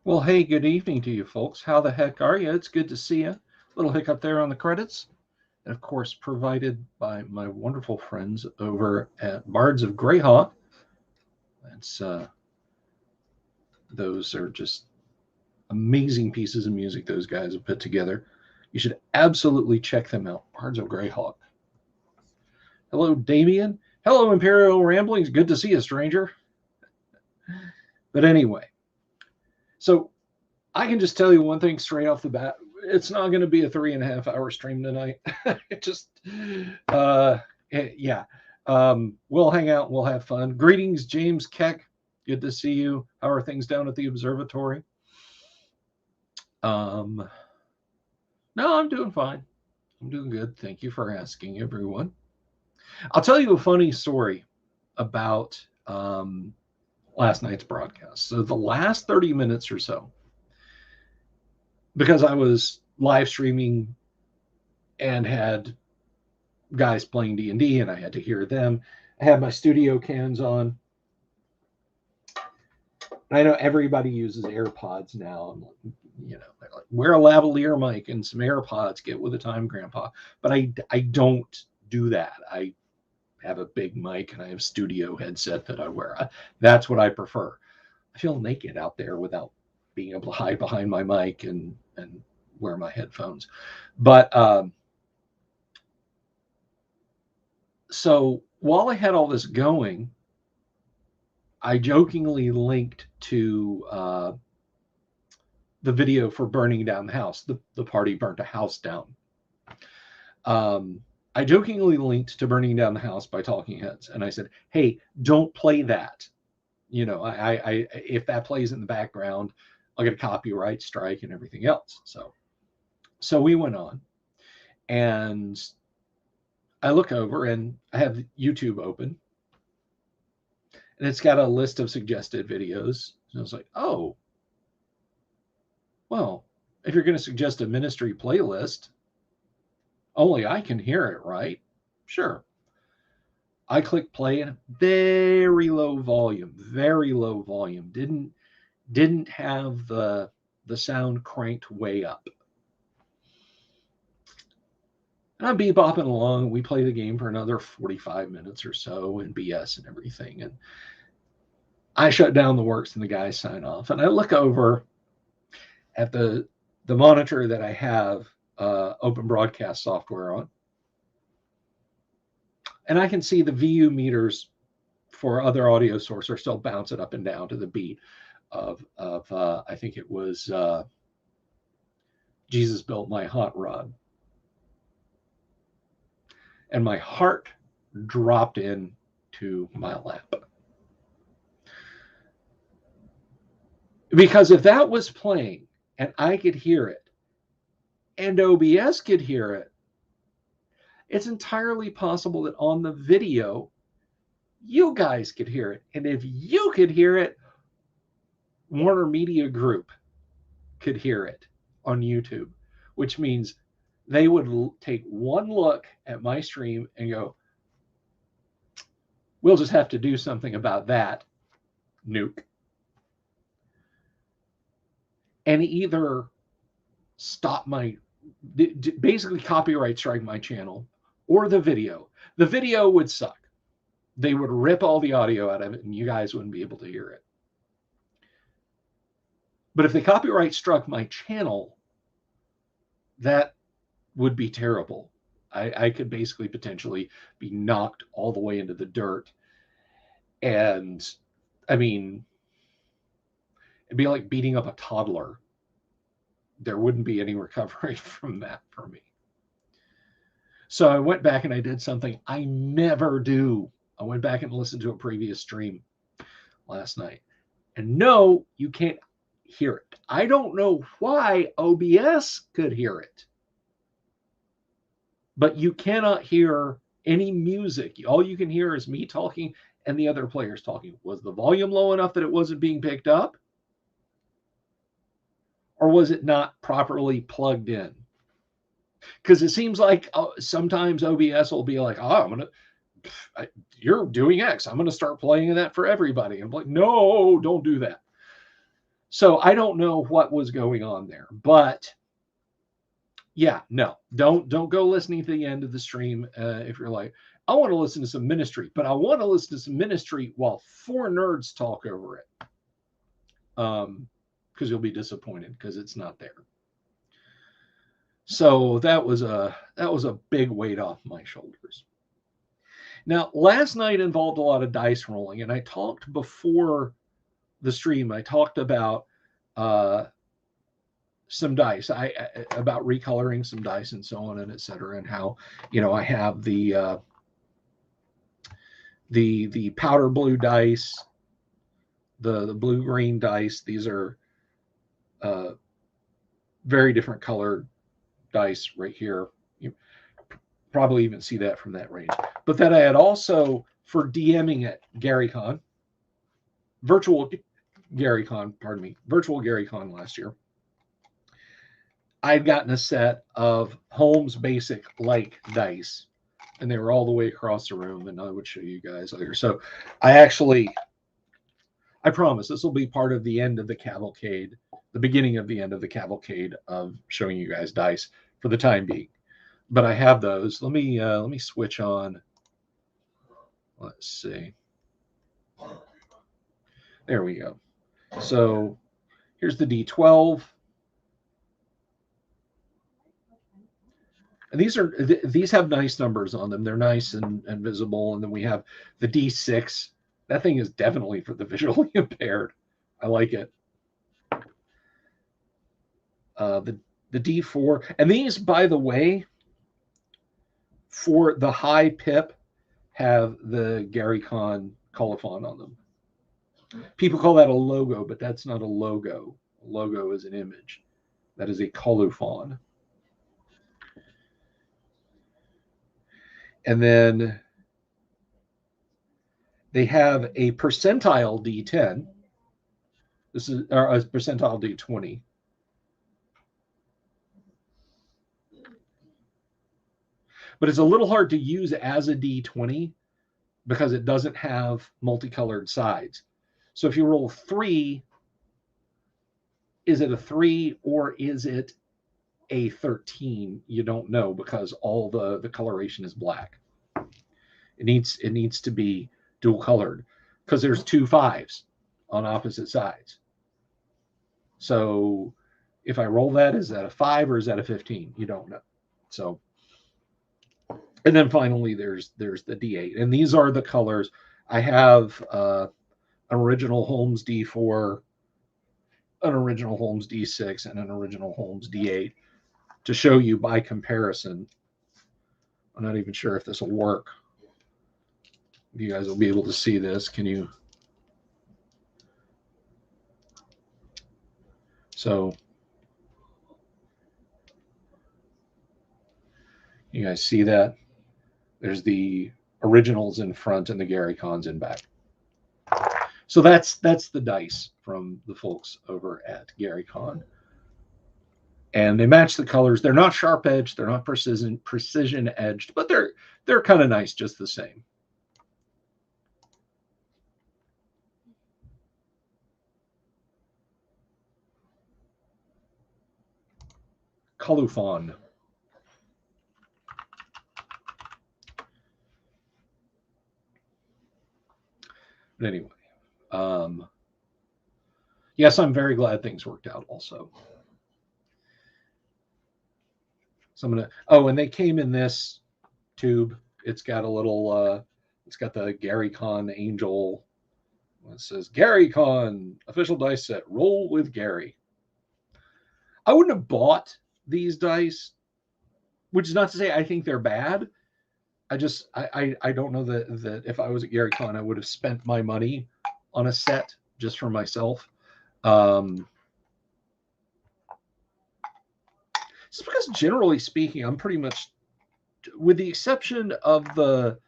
Well, hey, good evening to you folks. How the heck are you? It's good to see you. Little hiccup there on the credits. And of course, provided by my wonderful friends over at Bards of Greyhawk. That's those are just amazing pieces of music those guys have put together. You should absolutely check them out. Bards of Greyhawk. Hello, Damien. Hello, Imperial Ramblings. Good to see you, stranger. But anyway, so I can just tell you one thing straight off the bat. It's not going to be a 3.5 hour stream tonight. It just, uh, yeah. We'll hang out. We'll have fun. Greetings, James Keck. Good to see you. How are things down at the observatory? Um, no, I'm doing fine. I'm doing good. Thank you for asking, everyone. I'll tell you a funny story about last night's broadcast. So the last 30 minutes or so, because I was live streaming and had guys playing D&D and I had to hear them. I had my studio cans on. I know everybody uses AirPods now. You know, they're like, wear a lavalier mic and some AirPods, get with the time, Grandpa. But I don't do that. I have a big mic and I have a studio headset that I wear. That's what I prefer. I feel naked out there without being able to hide behind my mic and wear my headphones. But so while I had all this going, I jokingly linked to the video for burning down the house. The party burnt a house down. I jokingly linked to burning down the house by Talking Heads, and I said, "Hey, don't play that. You know, I if that plays in the background, I'll get a copyright strike and everything else." So we went on, and I look over and I have YouTube open, and it's got a list of suggested videos. And I was like, "Oh, well, if you're going to suggest a ministry playlist, only I can hear it, right?" Sure. I click play and very low volume, very low volume. Didn't have the sound cranked way up. And I'm bebopping along. We play the game for another 45 minutes or so and BS and everything. And I shut down the works and the guys sign off. And I look over at the monitor that I have open broadcast software on. And I can see the VU meters for other audio source are still bouncing up and down to the beat of I think it was Jesus Built My Hot Rod. And my heart dropped into my lap. Because if that was playing and I could hear it and OBS could hear it, it's entirely possible that on the video, you guys could hear it. And if you could hear it, Warner Media Group could hear it on YouTube, which means they would take one look at my stream and go, "We'll just have to do something about that, nuke." And either stop basically copyright strike my channel or the video. The video would suck. They would rip all the audio out of it and you guys wouldn't be able to hear it. But if the copyright struck my channel, that would be terrible. I could basically potentially be knocked all the way into the dirt. And I mean, it'd be like beating up a toddler. There wouldn't be any recovery from that for me. So I went back and I did something I never do. I went back and listened to a previous stream last night. And no, you can't hear it. I don't know why OBS could hear it. But you cannot hear any music. All you can hear is me talking and the other players talking. Was the volume low enough that it wasn't being picked up? Or was it not properly plugged in? Because it seems like sometimes OBS will be like, "Oh, you're doing X. I'm going to start playing that for everybody." And I'm like, "No, don't do that." So I don't know what was going on there, but yeah, no, don't go listening to the end of the stream if you're like, I want to listen to some ministry, but I want to listen to some ministry while four nerds talk over it. Because you'll be disappointed because it's not there. So that was a big weight off my shoulders. Now, last night involved a lot of dice rolling, and I talked before the stream. I talked about some dice, about recoloring some dice and so on and etc. And how I have the powder blue dice, the blue green dice. These are very different colored dice right here. You probably even see that from that range. But then I had also, for DMing at GaryCon, virtual GaryCon last year, I'd gotten a set of Holmes Basic like dice, and they were all the way across the room, and I would show you guys later. So I promise this will be part of the end of the cavalcade, the beginning of the end of the cavalcade of showing you guys dice for the time being. But I have those. Let me switch on. Let's see. There we go. So here's the D12. And these have nice numbers on them. They're nice and visible. And then we have the D6. That thing is definitely for the visually impaired. I like it. The D4. And these, by the way, for the high pip, have the GaryCon colophon on them. People call that a logo, but that's not a logo. A logo is an image. That is a colophon. And then they have a percentile D10. This is a percentile D20. But it's a little hard to use as a D20 because it doesn't have multicolored sides. So if you roll 3, is it a 3 or is it a 13? You don't know because all the coloration is black. It needs to be dual colored because there's 2 5s on opposite sides. So if I roll that, is that a 5 or is that a 15? You don't know. So, and then finally there's the D8, and these are the colors. I have an original Holmes D4, an original Holmes D6, and an original Holmes D8 to show you by comparison. I'm not even sure if this will work. You guys will be able to see this. Can you? So you guys see that? There's the originals in front and the GaryCons in back. So that's the dice from the folks over at GaryCon. And they match the colors. They're not sharp edged, they're not precision edged, but they're kind of nice just the same. Colophon. But anyway, yes, I'm very glad things worked out also. So I'm gonna, and they came in this tube. It's got a little, it's got the GaryCon angel. It says GaryCon official dice set, roll with Gary. I wouldn't have bought these dice, which is not to say I think they're bad. I don't know that if I was at GaryCon, I would have spent my money on a set just for myself. It's because generally speaking, I'm pretty much, with the exception of the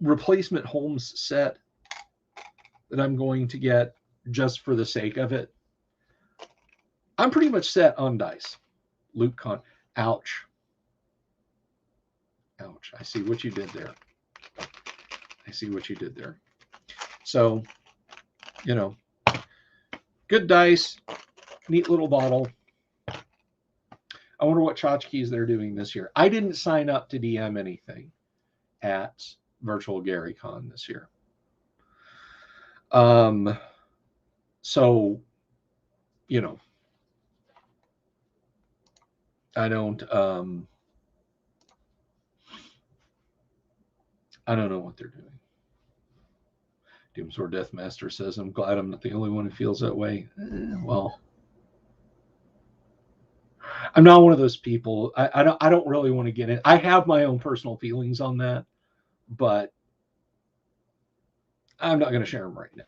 replacement Holmes set that I'm going to get just for the sake of it, I'm pretty much set on dice. LukeCon. Ouch. Ouch. I see what you did there. I see what you did there. So, Good dice, neat little bottle. I wonder what tchotchkes they're doing this year. I didn't sign up to DM anything at Virtual GaryCon this year. So, you know, I don't know what they're doing. Doomsword Deathmaster says, I'm glad I'm not the only one who feels that way. Well, I'm not one of those people. I don't really want to get in. I have my own personal feelings on that, but I'm not going to share them right now.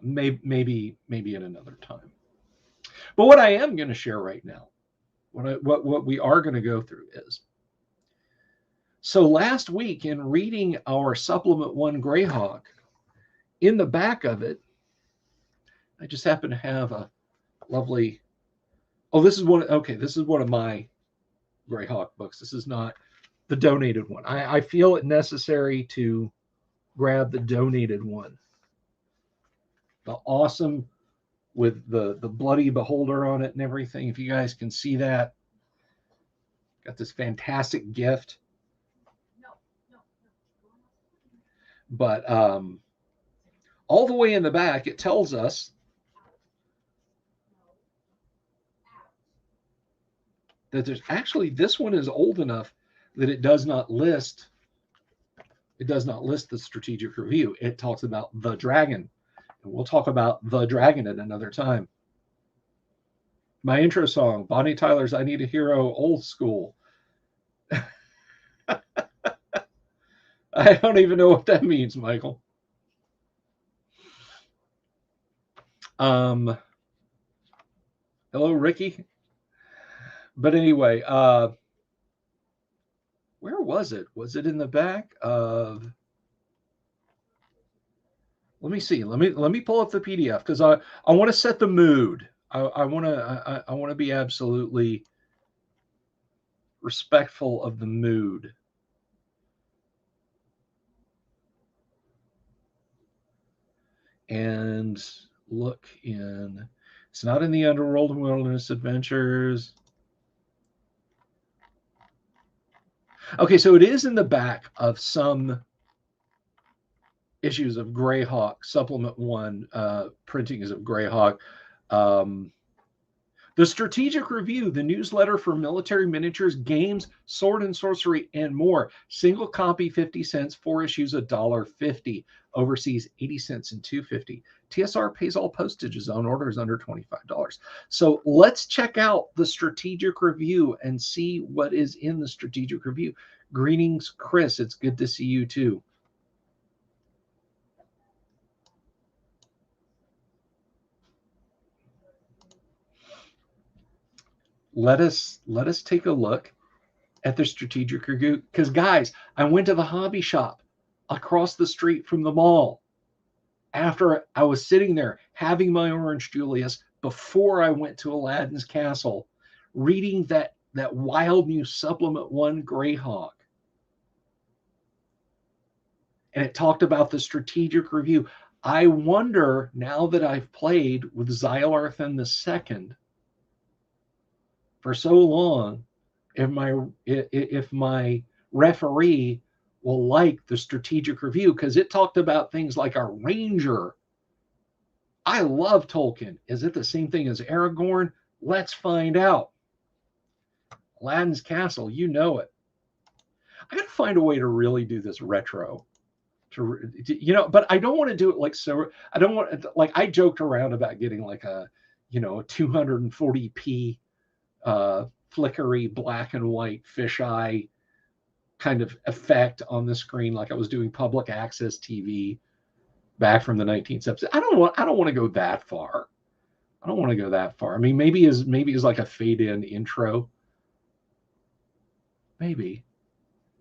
Maybe at another time. But what I am going to share right now, what we are going to go through is, so last week in reading our Supplement 1 Greyhawk, in the back of it, I just happen to have a lovely, this is one of my Greyhawk books. This is not the donated one. I feel it necessary to grab the donated one. The awesome, with the bloody beholder on it and everything. If you guys can see that, got this fantastic gift. But all the way in the back, it tells us that there's actually, this one is old enough that it does not list the strategic review. It talks about the dragon. And we'll talk about the dragon at another time. My intro song, Bonnie Tyler's I Need a Hero, old school. I don't even know what that means, Michael. Hello, Ricky. But anyway, where was it? Was it in the back of? Let me see. Let me pull up the PDF, because I want to set the mood. I want to be absolutely respectful of the mood. And look in. It's not in the Underworld and Wilderness Adventures. Okay, so it is in the back of some issues of Greyhawk, Supplement 1 printings of Greyhawk. The Strategic Review, the newsletter for military miniatures, games, sword and sorcery, and more. Single copy, 50 cents, 4 issues, $1.50. Overseas, 80 cents and $2.50. TSR pays all postages on orders under $25. So let's check out the Strategic Review and see what is in the Strategic Review. Greetings, Chris. It's good to see you too. Let us take a look at the Strategic Review, because guys, I went to the hobby shop across the street from the mall after I was sitting there having my Orange Julius before I went to Aladdin's Castle, reading that wild new Supplement 1 Greyhawk. And it talked about the Strategic Review. I wonder, now that I've played with Xylarthan II for so long, if my referee will like the Strategic Review, because it talked about things like a ranger. I love Tolkien. Is it the same thing as Aragorn? Let's find out. Aladdin's Castle, you know it. I gotta find a way to really do this retro, but I don't want to do it like so. I don't want, like, I joked around about getting like a 240p flickery black and white fisheye kind of effect on the screen, like I was doing public access TV back from the 1970s. I don't want to go that far. I mean, maybe as like a fade in intro. Maybe.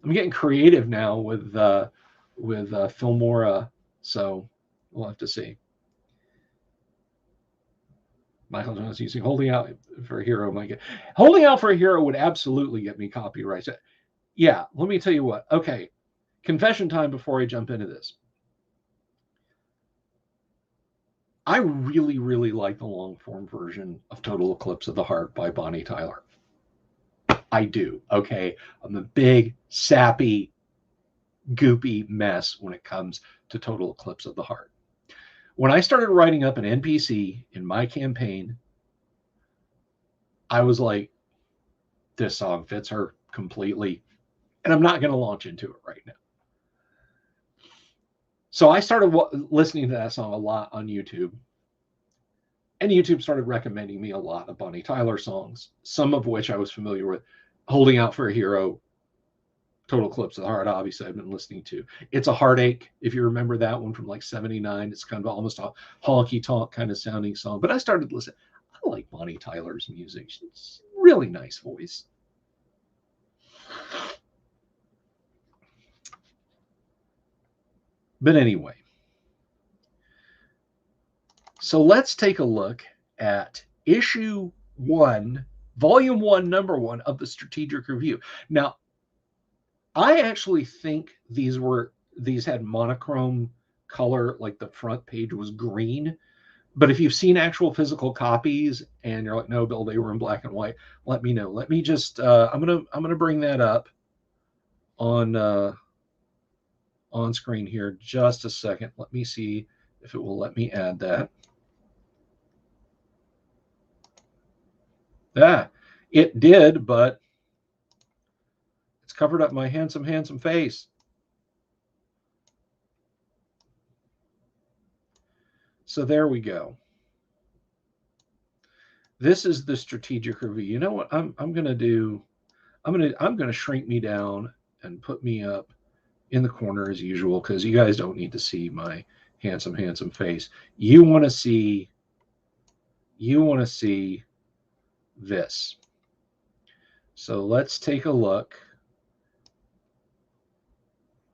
I'm getting creative now with Filmora, so we'll have to see. Michael Jones using Holding Out for a Hero. Holding Out for a Hero would absolutely get me copyright. Yeah, let me tell you what. Okay, confession time before I jump into this. I really, really like the long form version of Total Eclipse of the Heart by Bonnie Tyler. I do. Okay. I'm a big, sappy, goopy mess when it comes to Total Eclipse of the Heart. When I started writing up an NPC in my campaign, I was like, this song fits her completely. And I'm not going to launch into it right now. So I started listening to that song a lot on YouTube. And YouTube started recommending me a lot of Bonnie Tyler songs, some of which I was familiar with. Holding Out for a Hero, Total Eclipse of the Heart, obviously, I've been listening to. It's a Heartache, if you remember that one from like 79. It's kind of almost a honky tonk kind of sounding song. But I started listening. I like Bonnie Tyler's music. She's a really nice voice. But anyway, so let's take a look at issue 1, volume 1, number 1 of the Strategic Review. Now, I actually think these had monochrome color, like the front page was green. But if you've seen actual physical copies and you're like, no, Bill, they were in black and white, let me know. Let me just I'm gonna bring that up on screen here just a second. Let me see if it will let me add that. Yeah, it did, but it's covered up my handsome, handsome face. So there we go. This is the Strategic Review. You know what I'm gonna do? I'm gonna shrink me down and put me up in the corner as usual, because you guys don't need to see my handsome, handsome face. You want to see this. So let's take a look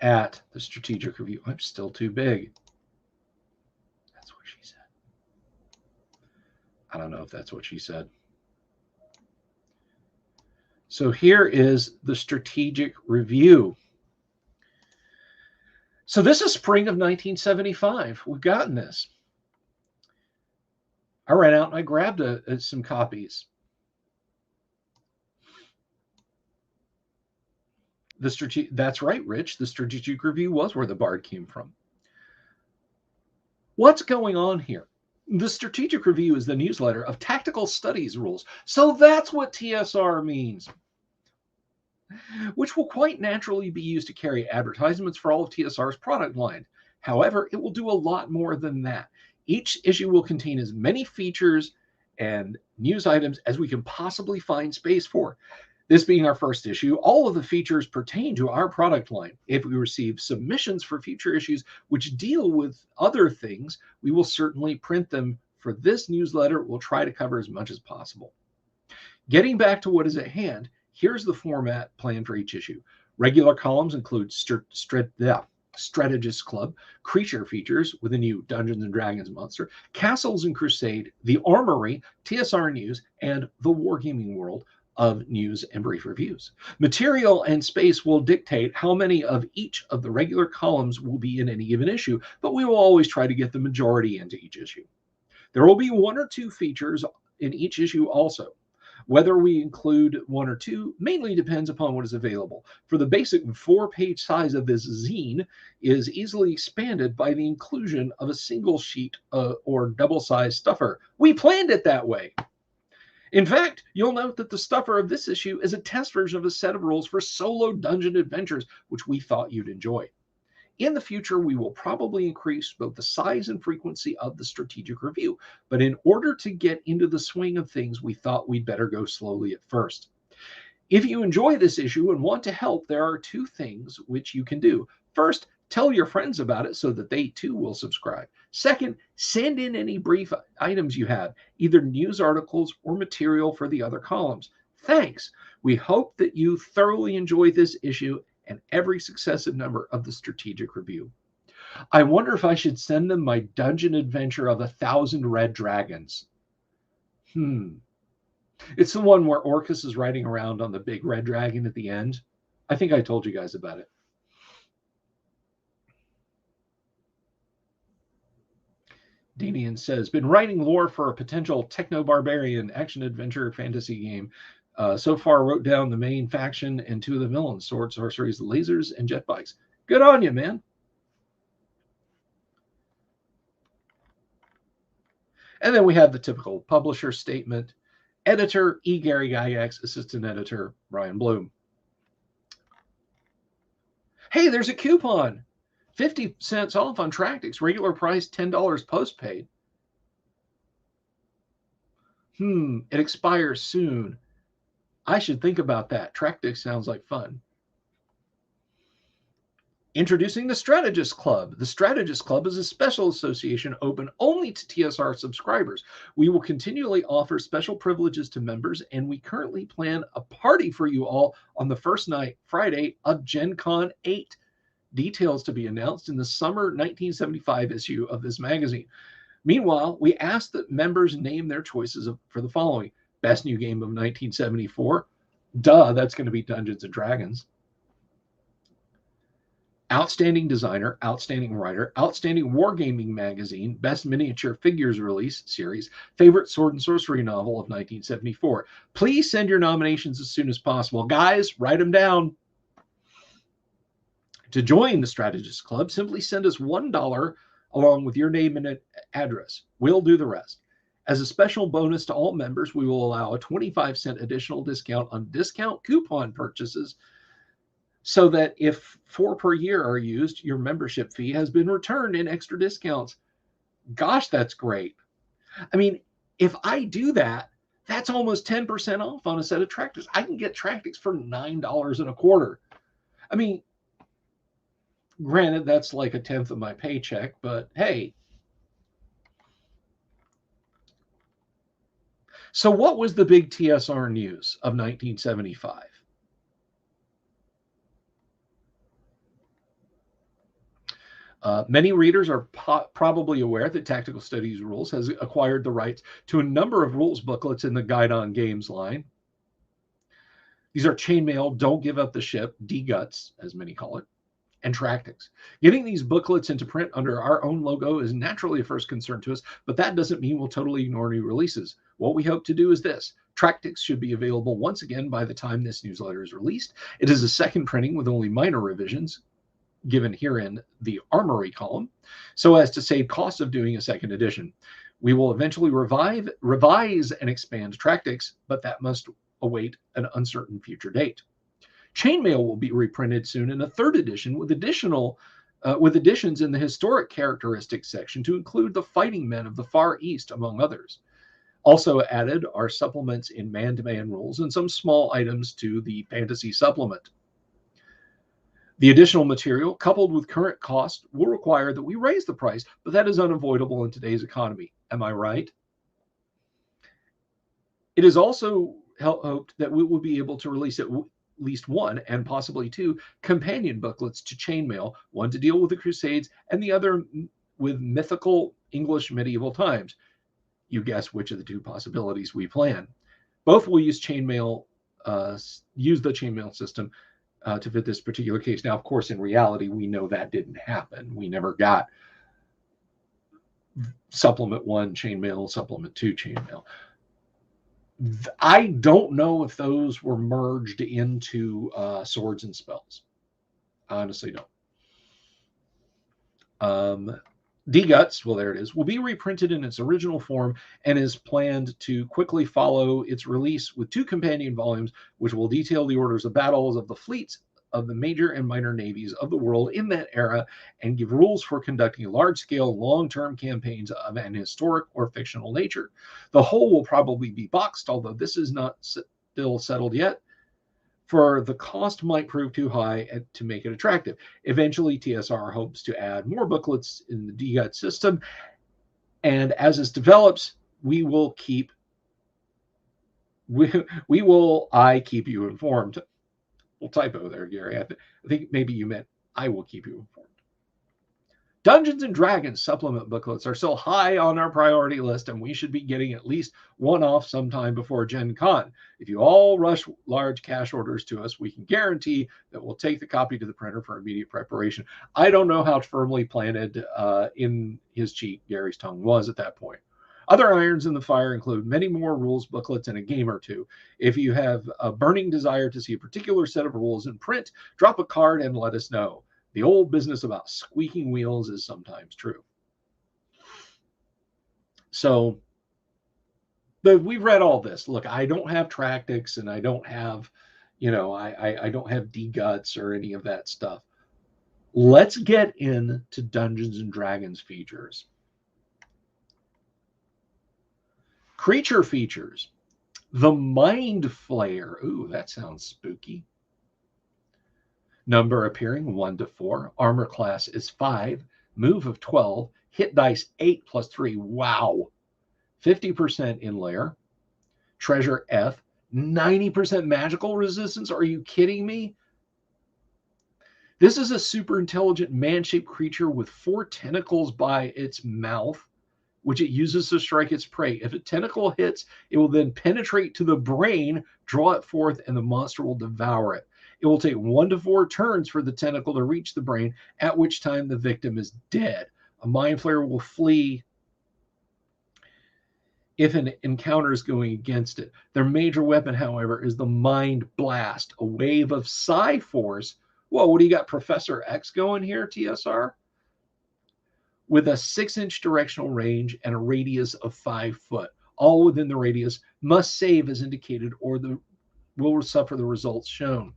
at the Strategic Review. I'm still too big. That's what she said. I don't know if that's what she said. So here is the Strategic Review. So this is spring of 1975. We've gotten this. I ran out and I grabbed some copies. That's right, Rich. The Strategic Review was where the Bard came from. What's going on here? The Strategic Review is the newsletter of Tactical Studies rules. So that's what TSR means, which will quite naturally be used to carry advertisements for all of TSR's product line. However, it will do a lot more than that. Each issue will contain as many features and news items as we can possibly find space for. This being our first issue, all of the features pertain to our product line. If we receive submissions for future issues which deal with other things, we will certainly print them. For this newsletter, we'll try to cover as much as possible. Getting back to what is at hand, here's the format planned for each issue. Regular columns include Strategist Club, creature features with a new Dungeons and Dragons monster, Castles and Crusade, the Armory, TSR News, and the Wargaming World of news and brief reviews. Material and space will dictate how many of each of the regular columns will be in any given issue, but we will always try to get the majority into each issue. There will be 1 or 2 features in each issue also. Whether we include 1 or 2 mainly depends upon what is available. For the basic 4-page size of this zine is easily expanded by the inclusion of a single sheet or double-sized stuffer. We planned it that way. In fact, you'll note that the stuffer of this issue is a test version of a set of rules for solo dungeon adventures, which we thought you'd enjoy. In the future, we will probably increase both the size and frequency of the Strategic Review, but in order to get into the swing of things, we thought we'd better go slowly at first. If you enjoy this issue and want to help, there are 2 things which you can do. First, tell your friends about it so that they too will subscribe. Second, send in any brief items you have, either news articles or material for the other columns. Thanks. We hope that you thoroughly enjoy this issue and every successive number of the Strategic Review. I wonder if I should send them my dungeon adventure of 1,000 red dragons. It's the one where Orcus is riding around on the big red dragon at the end. I think I told you guys about it. Danian says, been writing lore for a potential techno-barbarian action-adventure fantasy game. So far, wrote down the main faction and 2 of the villains, sword, sorceries, lasers, and jet bikes. Good on you, man. And then we have the typical publisher statement. Editor, E. Gary Gygax, assistant editor, Brian Bloom. Hey, there's a coupon. 50 cents off on Tractics, regular price $10 postpaid. It expires soon. I should think about that. Tractics sounds like fun. Introducing the Strategist Club. The Strategist Club is a special association open only to TSR subscribers. We will continually offer special privileges to members, and we currently plan a party for you all on the first night, Friday, of Gen Con 8. Details to be announced in the summer 1975 issue of this magazine. Meanwhile, we asked that members name their choices for the following. Best new game of 1974. Duh, that's going to be Dungeons and Dragons. Outstanding designer, outstanding writer, outstanding wargaming magazine, best miniature figures release series, favorite sword and sorcery novel of 1974. Please send your nominations as soon as possible. Guys, write them down. To join the Strategist Club, simply send us $1 along with your name and address. We'll do the rest. As a special bonus to all members, we will allow a 25-cent additional discount on discount coupon purchases, so that if 4 per year are used, your membership fee has been returned in extra discounts. Gosh, that's great. I mean, if I do that, that's almost 10% off on a set of Tractics. I can get Tractics for $9 and a quarter. I mean, granted, that's like 1/10 of my paycheck, but hey. So what was the big TSR news of 1975? Many readers are probably aware that Tactical Studies Rules has acquired the rights to a number of rules booklets in the Guide on Games line. These are Chainmail, Don't Give Up the Ship, D-Guts, as many call it, and Tractics. Getting these booklets into print under our own logo is naturally a first concern to us, but that doesn't mean we'll totally ignore new releases. What we hope to do is this. Tractics should be available once again by the time this newsletter is released. It is a second printing with only minor revisions, given herein the Armory column, so as to save costs of doing a second edition. We will eventually revise and expand Tractics, but that must await an uncertain future date. Chainmail will be reprinted soon in a third edition with additions in the historic characteristics section to include the fighting men of the Far East, among others. Also added are supplements in man-to-man rules and some small items to the fantasy supplement. The additional material, coupled with current cost, will require that we raise the price, but that is unavoidable in today's economy. Am I right? It is also hoped that we will be able to release at least 1 and possibly 2 companion booklets to Chainmail, one to deal with the Crusades and the other with mythical English medieval times. You guess which of the 2 possibilities we plan. Both will use Chainmail, use the Chainmail system to fit this particular case. Now, of course, in reality, we know that didn't happen. We never got supplement 1 Chainmail, supplement 2 Chainmail. I don't know if those were merged into Swords and Spells. I honestly don't. D-Guts, well, there it is, will be reprinted in its original form and is planned to quickly follow its release with 2 companion volumes, which will detail the orders of battles of the fleets of the major and minor navies of the world in that era and give rules for conducting large-scale, long-term campaigns of an historic or fictional nature. The whole will probably be boxed, although this is not still settled yet, for the cost might prove too high to make it attractive. Eventually, TSR hopes to add more booklets in the DGUT system, and as this develops, I keep you informed. Well, typo there, Gary. I think maybe you meant I will keep you informed. Dungeons and Dragons supplement booklets are so high on our priority list, and we should be getting at least one off sometime before Gen Con. If you all rush large cash orders to us, we can guarantee that we'll take the copy to the printer for immediate preparation. I don't know how firmly planted in his cheek Gary's tongue was at that point. Other irons in the fire include many more rules booklets and a game or two. If you have a burning desire to see a particular set of rules in print, drop a card and let us know. The old business about squeaking wheels is sometimes true. So, but we've read all this. Look, I don't have Tractics and I don't have, I don't have D-Guts or any of that stuff. Let's get into Dungeons and Dragons features. Creature features. The Mind Flayer. Ooh, that sounds spooky. Number appearing 1 to 4. Armor class is 5. Move of 12. Hit dice 8 plus 3. Wow. 50% in layer. Treasure F. 90% magical resistance. Are you kidding me? This is a super intelligent man-shaped creature with 4 tentacles by its mouth, which it uses to strike its prey. If a tentacle hits, it will then penetrate to the brain, draw it forth, and the monster will devour it. It will take 1 to 4 turns for the tentacle to reach the brain, at which time the victim is dead. A Mind Flayer will flee if an encounter is going against it. Their major weapon, however, is the Mind Blast, a wave of psi force. Whoa, what do you got, Professor X going here, TSR? With a 6-inch directional range and a radius of 5 foot. All within the radius must save as indicated or will suffer the results shown.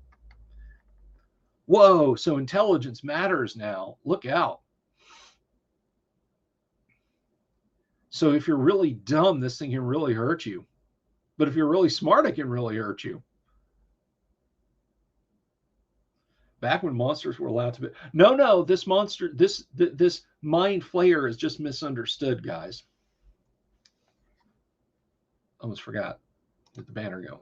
Whoa, so intelligence matters now. Look out. So if you're really dumb, this thing can really hurt you. But if you're really smart, it can really hurt you. Back when monsters were allowed to be. No, this monster, this Mind Flayer is just misunderstood, guys. Almost forgot. Get the banner going.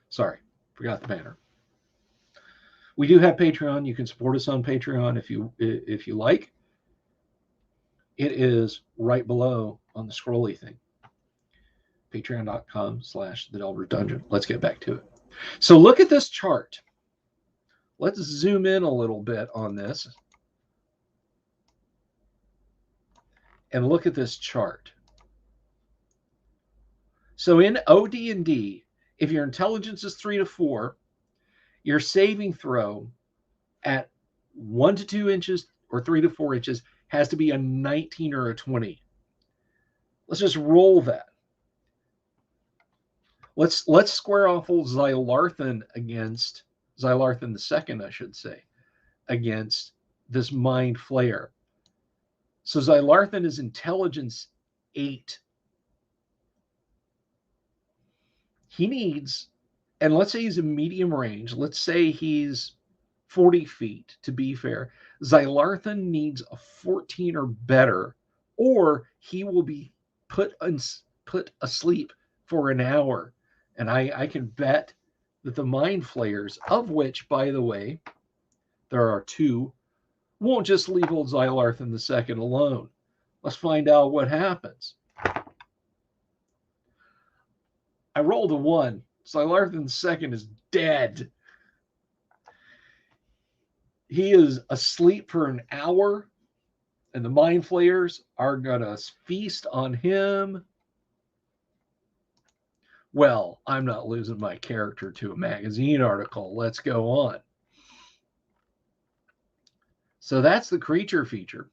Sorry, forgot the banner. We do have Patreon. You can support us on Patreon if you like. It is right below on the scrolly thing. Patreon.com/The Delver Dungeon. Let's get back to it. So look at this chart. Let's zoom in a little bit on this. And look at this chart. So in OD&D, if your intelligence is 3 to 4, your saving throw at 1 to 2 inches or 3 to 4 inches has to be a 19 or a 20. Let's just roll that. Let's square off old Xylarthan against Xylarthan II, I should say, against this Mind Flayer. So Xylarthan is intelligence 8. He needs, and let's say he's a medium range. Let's say he's 40 feet, to be fair. Xylarthan needs a 14 or better, or he will be put asleep for an hour. And I can bet that the Mind Flayers, of which, by the way, there are 2, won't just leave old Xylarthan II alone. Let's find out what happens. I rolled a 1. Xylarthan II is dead. He is asleep for an hour, and the Mind Flayers are going to feast on him. Well, I'm not losing my character to a magazine article. Let's go on. So that's the creature feature.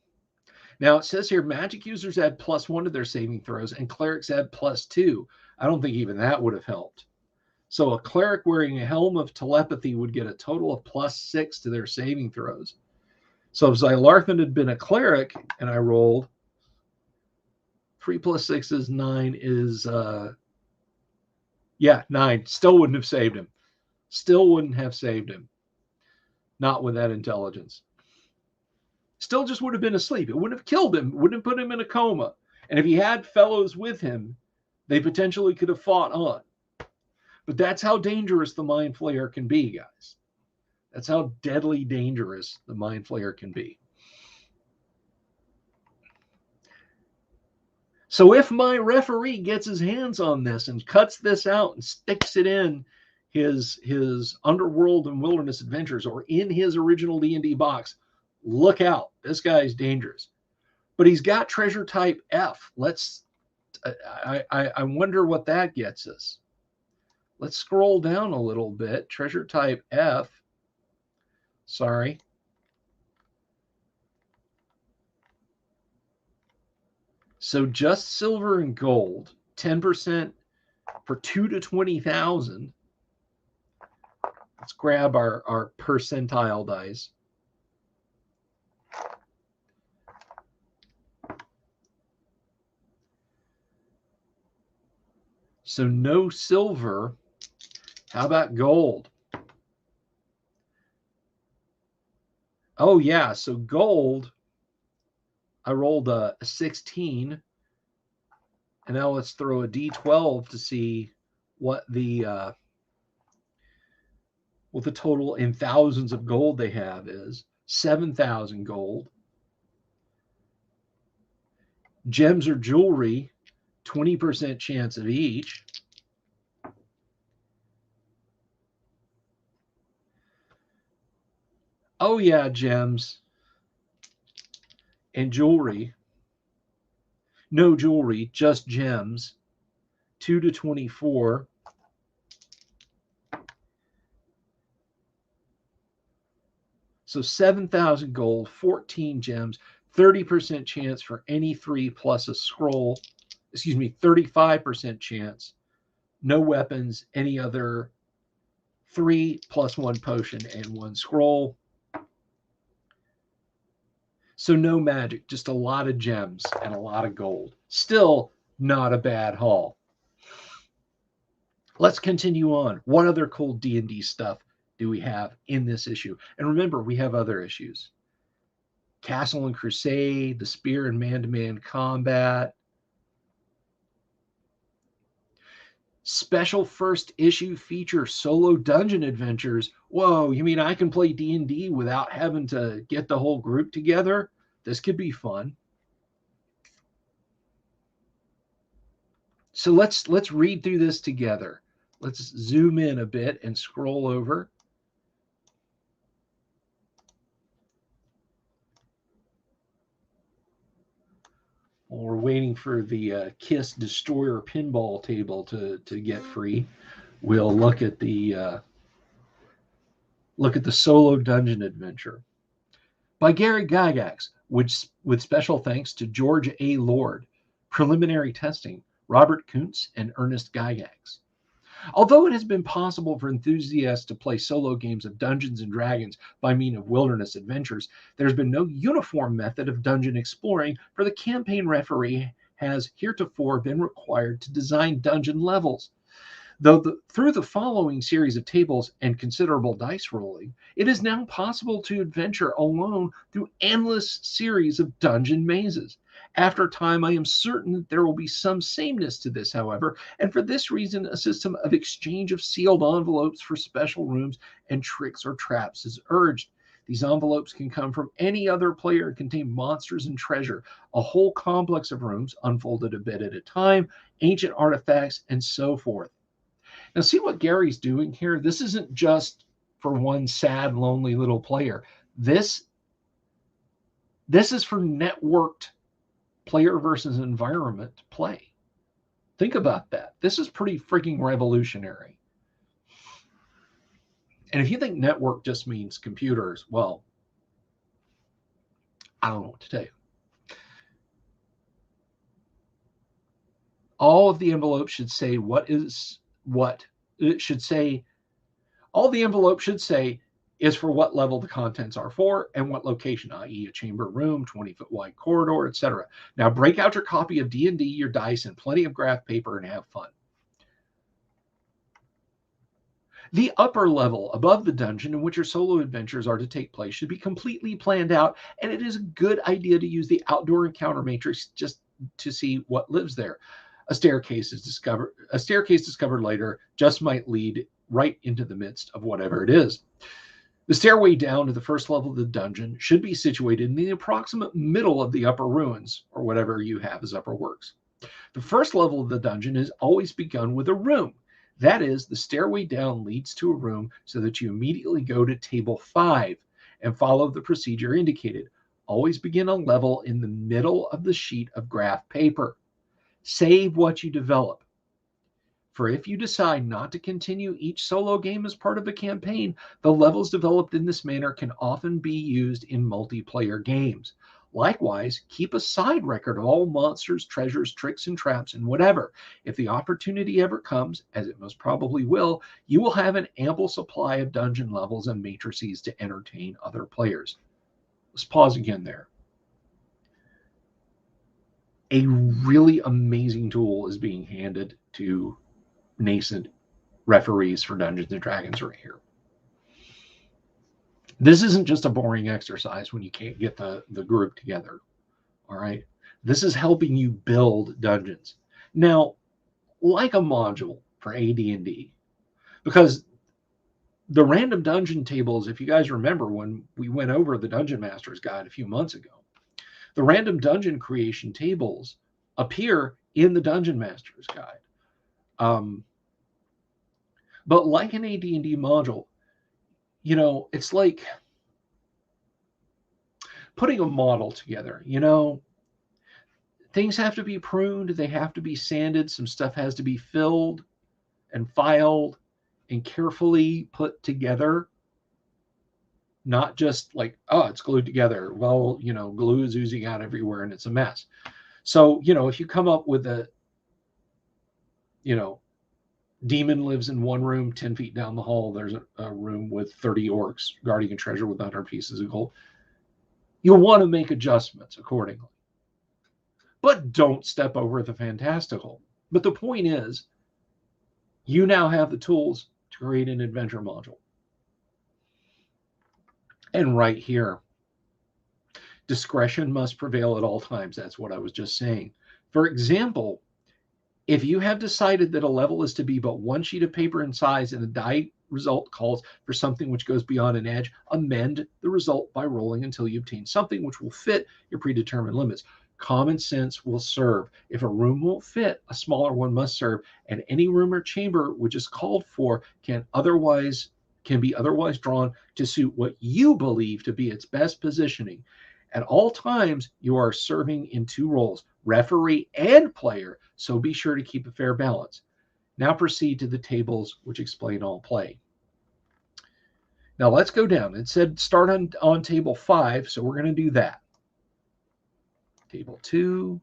Now it says here, magic users add +1 to their saving throws, and clerics add +2. I don't think even that would have helped. So a cleric wearing a helm of telepathy would get a total of +6 to their saving throws. So if Xylarthan had been a cleric, and I rolled 3 + 6 is 9 is 9. Still wouldn't have saved him. Still wouldn't have saved him. Not with that intelligence. Still just would have been asleep. It wouldn't have killed him. Wouldn't have put him in a coma. And if he had fellows with him, they potentially could have fought on. But that's how dangerous the Mind Flayer can be, guys. That's how deadly dangerous the Mind Flayer can be. So if my referee gets his hands on this and cuts this out and sticks it in his Underworld and Wilderness Adventures or in his original D&D box, look out. This guy's dangerous. But he's got treasure type F. I wonder what that gets us. Let's scroll down a little bit. Treasure type F. Sorry. So just silver and gold, 10% for 2 to 20,000. Let's grab our percentile dice. So no silver. How about gold? Oh, yeah. So gold, I rolled a 16. And now let's throw a D12 to see what the total in thousands of gold they have is. 7,000 gold. Gems or jewelry, 20% chance of each. Oh, yeah, gems and jewelry. No jewelry, just gems. 2 to 24. So 7,000 gold, 14 gems, 30% chance for any 3 plus a scroll. 35% chance. No weapons, any other 3 plus 1 potion and 1 scroll. So no magic, just a lot of gems and a lot of gold. Still not a bad haul. Let's continue on. What other cool D&D stuff do we have in this issue? And remember, we have other issues. Castle and Crusade, the Spear and Man-to-Man Combat. Special first issue feature solo dungeon adventures. Whoa, you mean I can play D&D without having to get the whole group together? This could be fun. So let's read through this together. Let's zoom in a bit and scroll over. While we're waiting for the KISS Destroyer pinball table to get free, we'll look at the solo dungeon adventure by Gary Gygax, which with special thanks to George A. Lord, preliminary testing, Robert Kuntz, and Ernest Gygax. Although it has been possible for enthusiasts to play solo games of Dungeons and Dragons by means of Wilderness Adventures, there's been no uniform method of dungeon exploring, for the campaign referee has heretofore been required to design dungeon levels. Though through the following series of tables and considerable dice rolling, it is now possible to adventure alone through endless series of dungeon mazes. After a time, I am certain that there will be some sameness to this, however, and for this reason, a system of exchange of sealed envelopes for special rooms and tricks or traps is urged. These envelopes can come from any other player and contain monsters and treasure, a whole complex of rooms, unfolded a bit at a time, ancient artifacts, and so forth. Now, see what Gary's doing here? This isn't just for one sad, lonely little player. This is for networked player versus environment play. Think about that. This is pretty freaking revolutionary. And if you think network just means computers, well, I don't know what to tell you. All of the envelopes should say what is what. It should say, all the envelope should say is for what level the contents are for and what location, i.e. a chamber, room, 20-foot wide corridor, etc. Now break out your copy of D&D, your dice, and plenty of graph paper and have fun. The upper level above the dungeon in which your solo adventures are to take place should be completely planned out, and it is a good idea to use the outdoor encounter matrix just to see what lives there. A staircase discovered later just might lead right into the midst of whatever it is. The stairway down to the first level of the dungeon should be situated in the approximate middle of the upper ruins, or whatever you have as upper works. The first level of the dungeon is always begun with a room. That is, the stairway down leads to a room so that you immediately go to table 5 and follow the procedure indicated. Always begin a level in the middle of the sheet of graph paper. Save what you develop. For if you decide not to continue each solo game as part of a campaign, the levels developed in this manner can often be used in multiplayer games. Likewise, keep a side record of all monsters, treasures, tricks, and traps, and whatever. If the opportunity ever comes, as it most probably will, you will have an ample supply of dungeon levels and matrices to entertain other players. Let's pause again there. A really amazing tool is being handed to nascent referees for Dungeons and Dragons right here. This isn't just a boring exercise when you can't get the group together. All right. This is helping you build dungeons. Now, like a module for AD&D, because the random dungeon tables, if you guys remember when we went over the Dungeon Master's Guide a few months ago, the random dungeon creation tables appear in the Dungeon Master's Guide. But like an AD&D module, you know, it's like putting a model together. You know, things have to be pruned, they have to be sanded, some stuff has to be filled and filed and carefully put together. Not just like, oh, it's glued together. Well, you know, glue is oozing out everywhere and it's a mess. So, you know, if you come up with a, you know, demon lives in one room, 10 feet down the hall, there's a room with 30 orcs guarding a treasure with 100 pieces of gold. You'll want to make adjustments accordingly. But don't step over the fantastical. But the point is, you now have the tools to create an adventure module. And right here, discretion must prevail at all times. That's what I was just saying. For example, if you have decided that a level is to be but one sheet of paper in size and the die result calls for something which goes beyond an edge, amend the result by rolling until you obtain something which will fit your predetermined limits. Common sense will serve. If a room won't fit, a smaller one must serve, and any room or chamber which is called for can be otherwise drawn to suit what you believe to be its best positioning. At all times, you are serving in two roles, referee and player, so be sure to keep a fair balance. Now proceed to the tables which explain all play. Now let's go down. It said start on table 5, so we're going to do that. Table 2,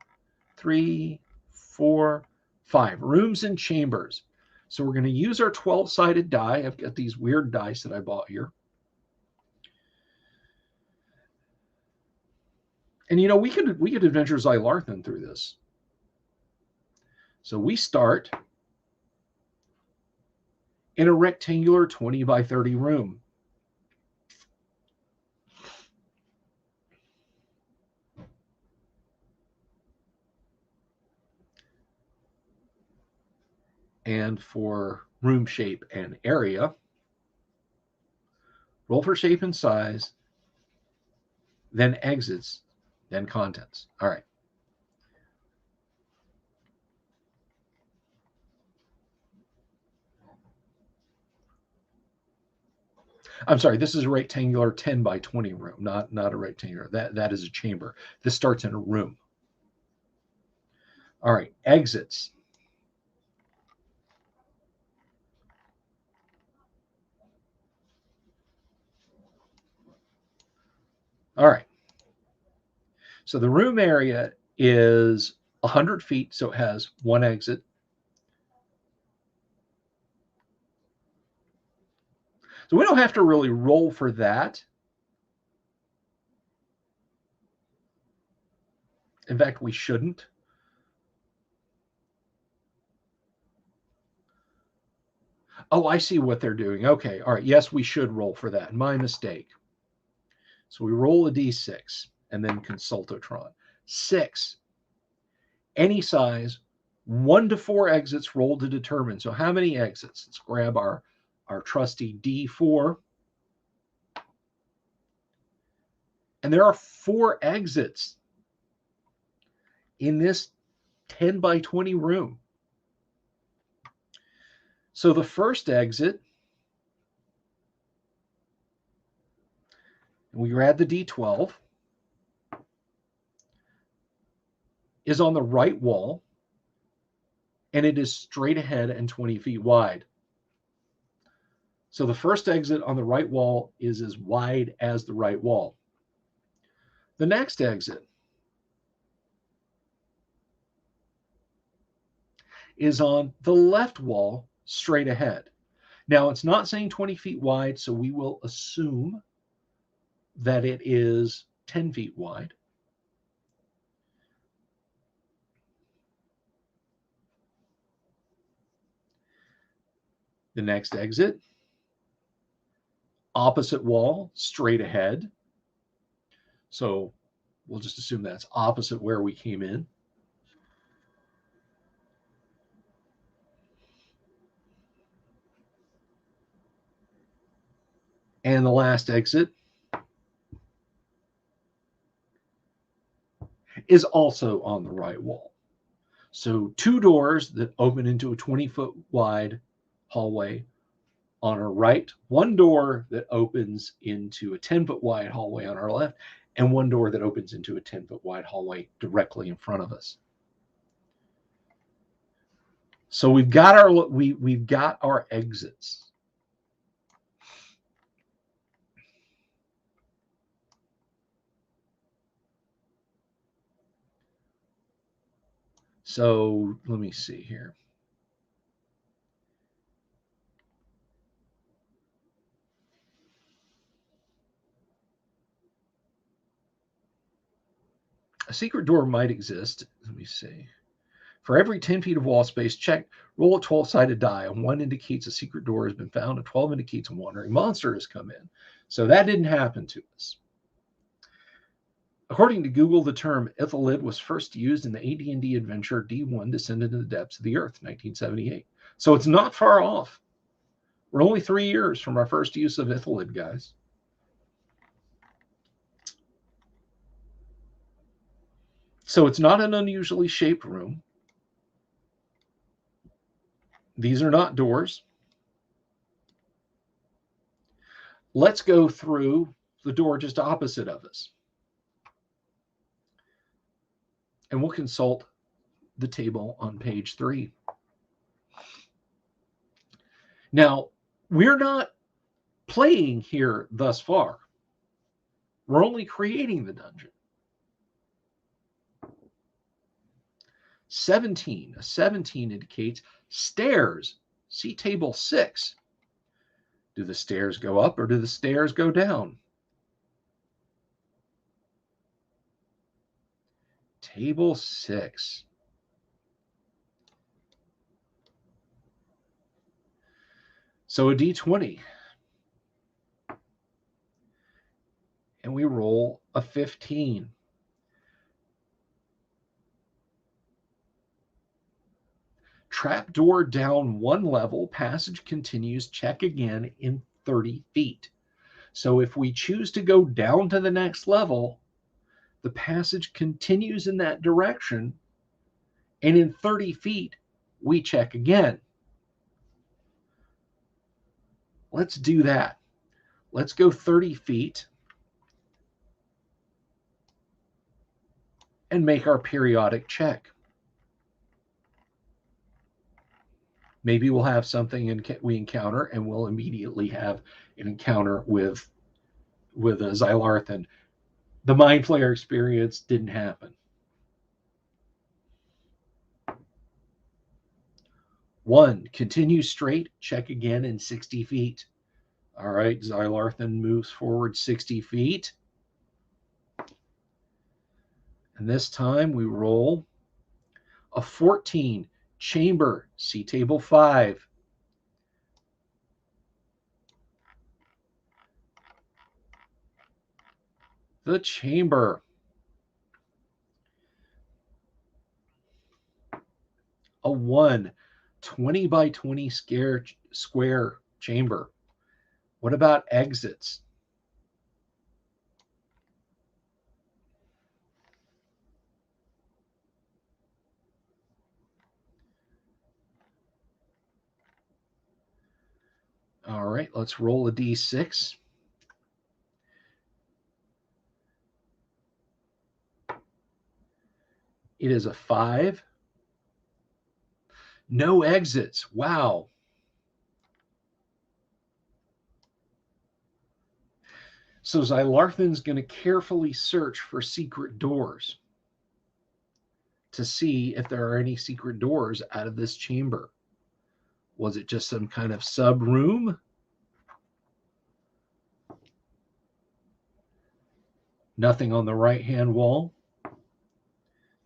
3, 4, 5. Rooms and chambers. So we're going to use our 12-sided die. I've got these weird dice that I bought here. And you know, we could adventure Xylarthan through this. So we start in a rectangular 20 by 30 room. And for room shape and area, roll for shape and size, then exits, then contents. All right. I'm sorry, this is a rectangular 10 by 20 room, not a rectangular. That is a chamber. This starts in a room. All right, exits. All right. So the room area is 100 feet, so it has one exit. So we don't have to really roll for that. In fact, we shouldn't. Oh, I see what they're doing. Okay, all right. Yes, we should roll for that. My mistake. So we roll a d6 and then consultotron. 6. Any size, 1 to 4 exits rolled to determine. So how many exits? Let's grab our trusty D4. And there are 4 exits in this 10 by 20 room. So the first exit, we grab the D12, is on the right wall, and it is straight ahead and 20 feet wide. So the first exit on the right wall is as wide as the right wall. The next exit is on the left wall, straight ahead. Now, it's not saying 20 feet wide, so we will assume that it is 10 feet wide. The next exit, opposite wall, straight ahead. So we'll just assume that's opposite where we came in. And the last exit is also on the right wall. So 2 doors that open into a 20-foot wide hallway on our right, 1 door that opens into a 10-foot wide hallway on our left, and 1 door that opens into a 10-foot wide hallway directly in front of us. So we've got our exits. So let me see here. A secret door might exist. Let me see. For every 10 feet of wall space, check, roll a 12-sided die. And 1 indicates a secret door has been found, and 12 indicates a wandering monster has come in. So that didn't happen to us. According to Google, the term Ithalid was first used in the AD&D adventure D1 Descend into the Depths of the Earth, 1978. So it's not far off. We're only 3 years from our first use of Ithalid, guys. So it's not an unusually shaped room. These are not doors. Let's go through the door just opposite of us. And we'll consult the table on page 3. Now, we're not playing here thus far. We're only creating the dungeon. 17. A 17 indicates stairs. See table 6. Do the stairs go up or do the stairs go down? Table 6. So a D20. And we roll a 15. Trapdoor down 1 level, passage continues, check again in 30 feet. So if we choose to go down to the next level, the passage continues in that direction, and in 30 feet, we check again. Let's do that. Let's go 30 feet and make our periodic check. Maybe we'll have something we encounter, and we'll immediately have an encounter with a Xylarthan. The Mind Flayer experience didn't happen. 1, continue straight, check again in 60 feet. All right, Xylarthan moves forward 60 feet. And this time we roll a 14, chamber, see table 5. The chamber. A 1, 20 by 20 square chamber. What about exits? All right, let's roll a d6. It is a 5. No exits. Wow. So Zylarthan's going to carefully search for secret doors to see if there are any secret doors out of this chamber. Was it just some kind of sub room? Nothing on the right-hand wall.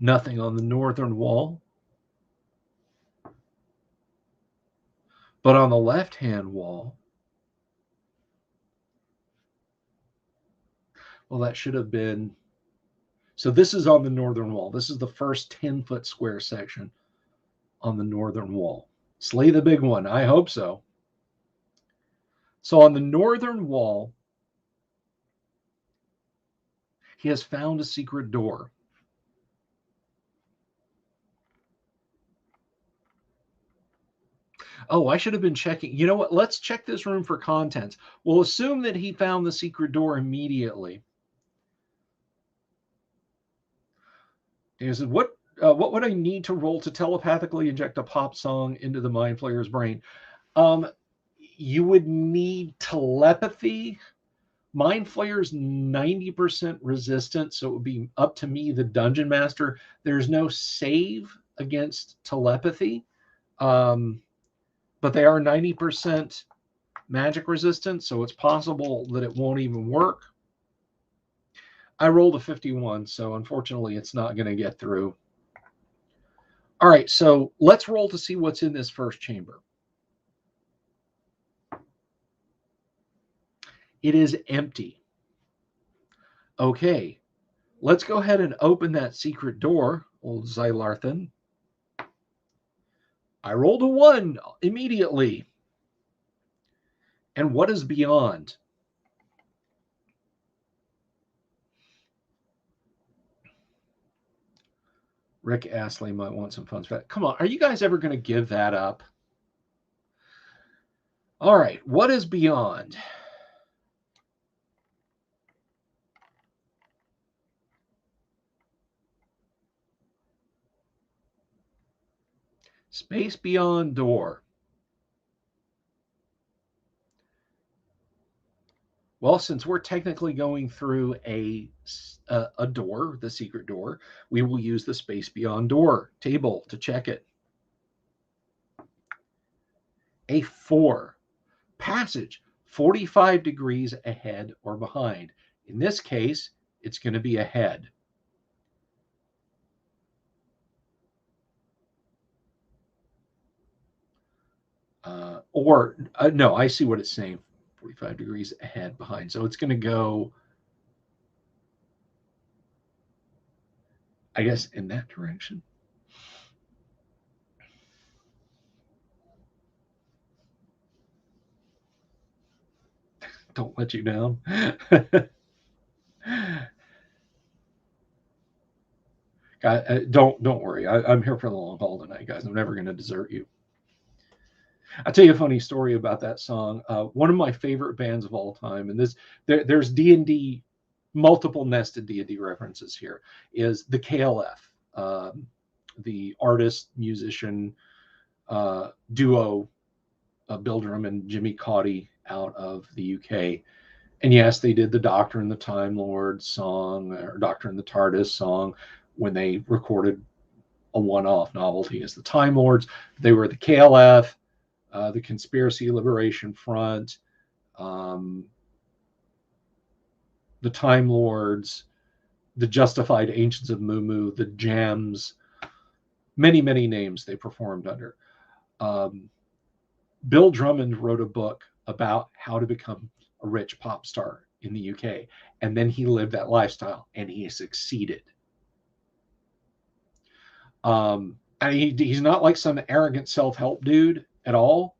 Nothing on the northern wall. But on the left-hand wall, well, that should have been... So this is on the northern wall. This is the first 10-foot square section on the northern wall. Slay the big one. I hope so. So on the northern wall, he has found a secret door. Oh, I should have been checking. You know what? Let's check this room for contents. We'll assume that he found the secret door immediately. He said, what would I need to roll to telepathically inject a pop song into the mind flayer's brain? You would need telepathy. Mind flayer's 90% resistant, so it would be up to me, the dungeon master. There's no save against telepathy, but they are 90% magic resistant, so it's possible that it won't even work. I rolled a 51, so unfortunately it's not going to get through. All right, so let's roll to see what's in this first chamber. It is empty. Okay, let's go ahead and open that secret door, old Zylarthan. I rolled a 1 immediately. And what is beyond? Rick Astley might want some fun fact. Come on, are you guys ever going to give that up? All right, what is beyond? Space beyond door. Well, since we're technically going through a door, the secret door, we will use the space beyond door table to check it. A 4. Passage 45 degrees ahead or behind. In this case, it's going to be ahead. No, I see what it's saying. 45 degrees ahead, behind. So it's going to go, I guess, in that direction. Don't let you down. Don't worry. I'm here for the long haul tonight, guys. I'm never going to desert you. I'll tell you a funny story about that song. One of my favorite bands of all time, and there's D&D, multiple nested D&D references here, is the KLF, the artist musician duo, Bill Drum and Jimmy Cauty out of the UK. And yes, they did the Doctor and the Time Lord song, or Doctor and the TARDIS song, when they recorded a one-off novelty as the Time Lords. They were the KLF, the Conspiracy Liberation Front, the Time Lords, the Justified Ancients of Mumu, the Jams, many, many names they performed under. Bill Drummond wrote a book about how to become a rich pop star in the UK. And then he lived that lifestyle and he succeeded. And he's not like some arrogant self-help dude at all.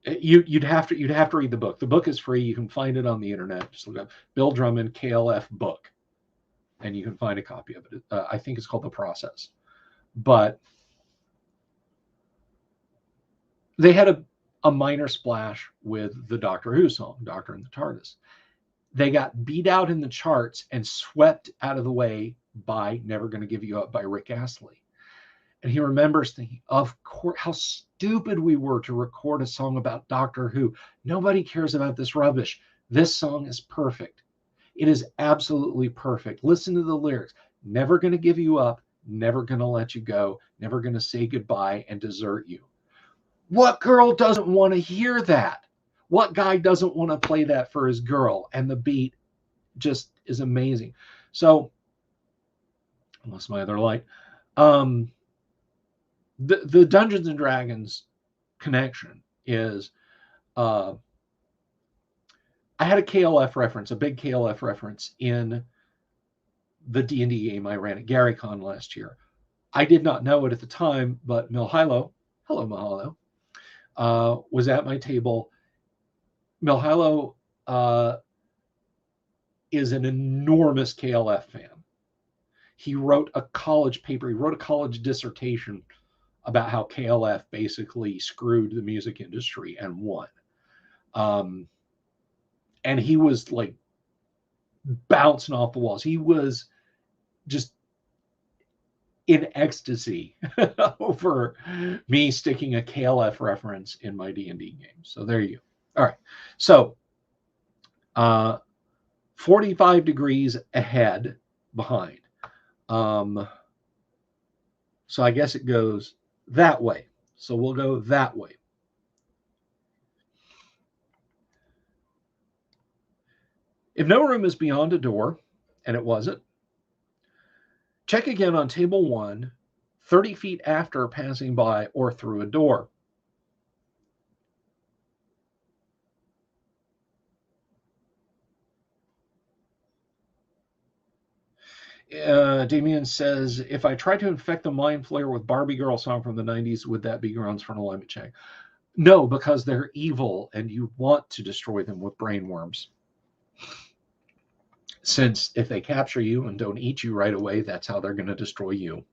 You'd have to read the book. The book is free. You can find it on the internet. Just look up Bill Drummond KLF book, and you can find a copy of it. I think it's called The Process. But they had a minor splash with the Doctor Who song, Doctor and the TARDIS. They got beat out in the charts and swept out of the way by Never Gonna Give You Up by Rick Astley. And he remembers thinking, of course, how stupid we were to record a song about Doctor Who. Nobody cares about this rubbish. This song is perfect. It is absolutely perfect. Listen to the lyrics. Never gonna give you up, never gonna let you go, never gonna say goodbye and desert you. What girl doesn't want to hear that? What guy doesn't want to play that for his girl? And the beat just is amazing. So, unless my other light, the Dungeons and Dragons connection is, I had a KLF reference, a big KLF reference in the D&D game I ran at GaryCon last year. I did not know it at the time, but Milhilo, hello Milhilo, was at my table. Milhilo is an enormous KLF fan. He wrote a college paper, he wrote a college dissertation about how KLF basically screwed the music industry and won. And he was like bouncing off the walls. He was just in ecstasy over me sticking a KLF reference in my D&D game. So there you go. All right. So 45 degrees ahead behind. So I guess it goes that way. So we'll go that way. If no room is beyond a door, and it wasn't, check again on table 1, 30 feet after passing by or through a door. Damien says, if I try to infect the Mind Flayer with Barbie Girl song from the 90s, would that be grounds for an alignment check? No, because they're evil and you want to destroy them with brain worms. Since if they capture you and don't eat you right away, that's how they're going to destroy you.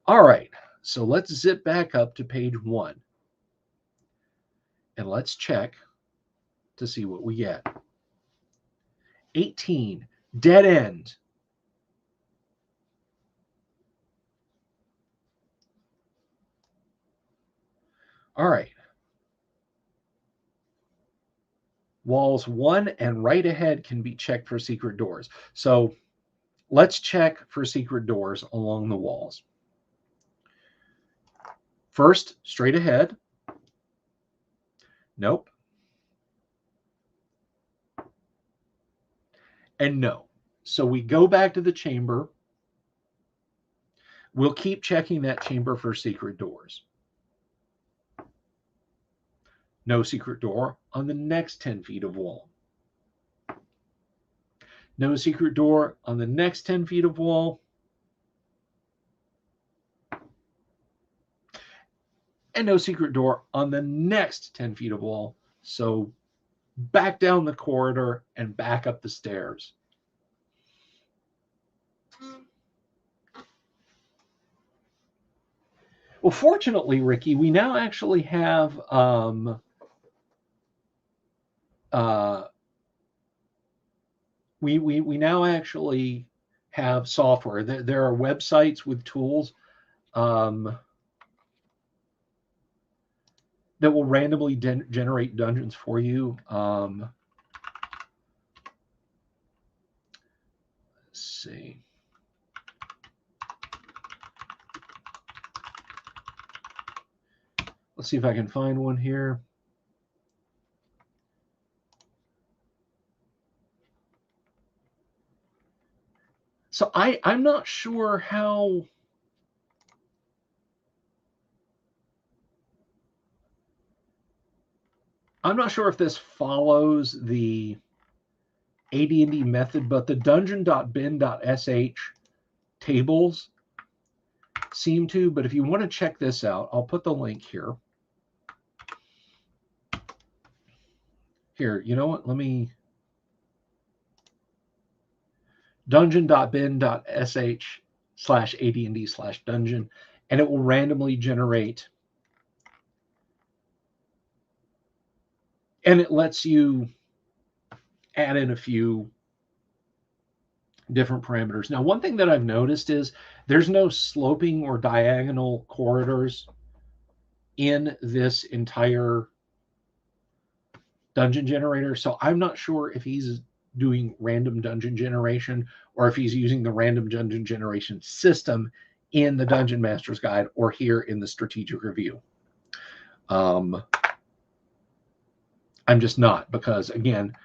All right, so let's zip back up to page 1. And let's check to see what we get. 18, dead end. All right. Walls 1 and right ahead can be checked for secret doors. So let's check for secret doors along the walls. First, straight ahead. Nope. And no. So we go back to the chamber. We'll keep checking that chamber for secret doors. No secret door on the next 10 feet of wall. No secret door on the next 10 feet of wall. And no secret door on the next 10 feet of wall. So back down the corridor and back up the stairs. Well, fortunately, Ricky, we now actually have we now actually have software. There are websites with tools that will randomly generate dungeons for you. Let's see. Let's see if I can find one here. So I'm not sure how. I'm not sure if this follows the AD&D method, but the dungeon.bin.sh tables seem to. But if you want to check this out, I'll put the link here. Here, you know what? Let me. dungeon.bin.sh/AD&D/dungeon, and it will randomly generate And it lets you add in a few different parameters. Now, one thing that I've noticed is there's no sloping or diagonal corridors in this entire dungeon generator. So I'm not sure if he's doing random dungeon generation or if he's using the random dungeon generation system in the Dungeon Master's Guide or here in the strategic review. I'm just not, because again,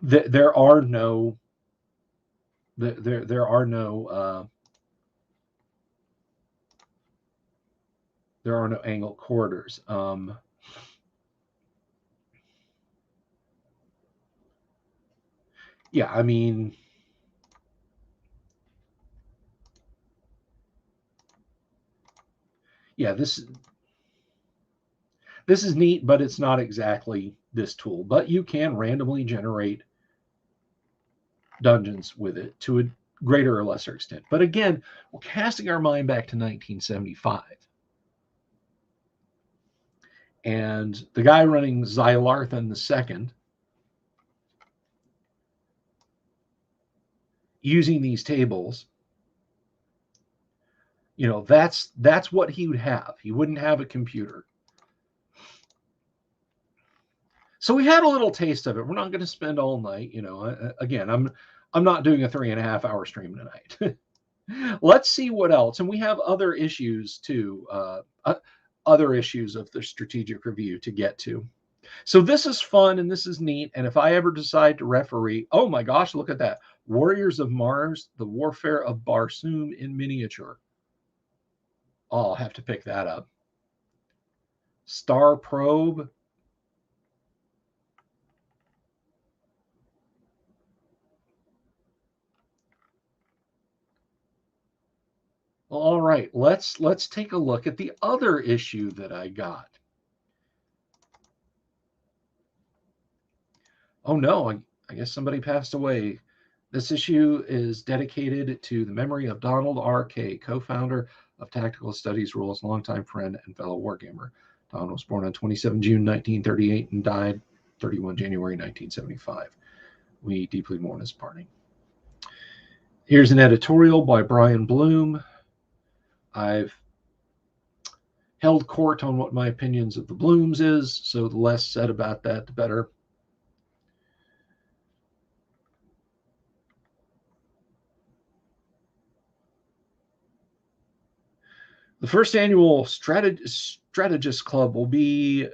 there are no angle corridors. Yeah, I mean, yeah, this is neat, but it's not exactly this tool. But you can randomly generate dungeons with it to a greater or lesser extent. But again, we're casting our mind back to 1975. And the guy running Xylarthan II, using these tables, you know, that's what he would have. He wouldn't have a computer. So we had a little taste of it. We're not going to spend all night, you know. Again, I'm not doing a 3.5 hour stream tonight. Let's see what else. And we have other issues too, other issues of the strategic review to get to. So this is fun and this is neat. And if I ever decide to referee, oh my gosh, look at that. Warriors of Mars, the Warfare of Barsoom in miniature. Oh, I'll have to pick that up. Star Probe. All right, let's take a look at the other issue that I got. Oh no, I guess somebody passed away. This issue is dedicated to the memory of Donald R.K., co-founder of Tactical Studies Rules, longtime friend and fellow wargamer. Donald was born on 27 June 1938 and died 31 January 1975. We deeply mourn his parting. Here's an editorial by Brian Bloom. I've held court on what my opinions of the Blooms is, so the less said about that, the better. The first annual Strategist Club will be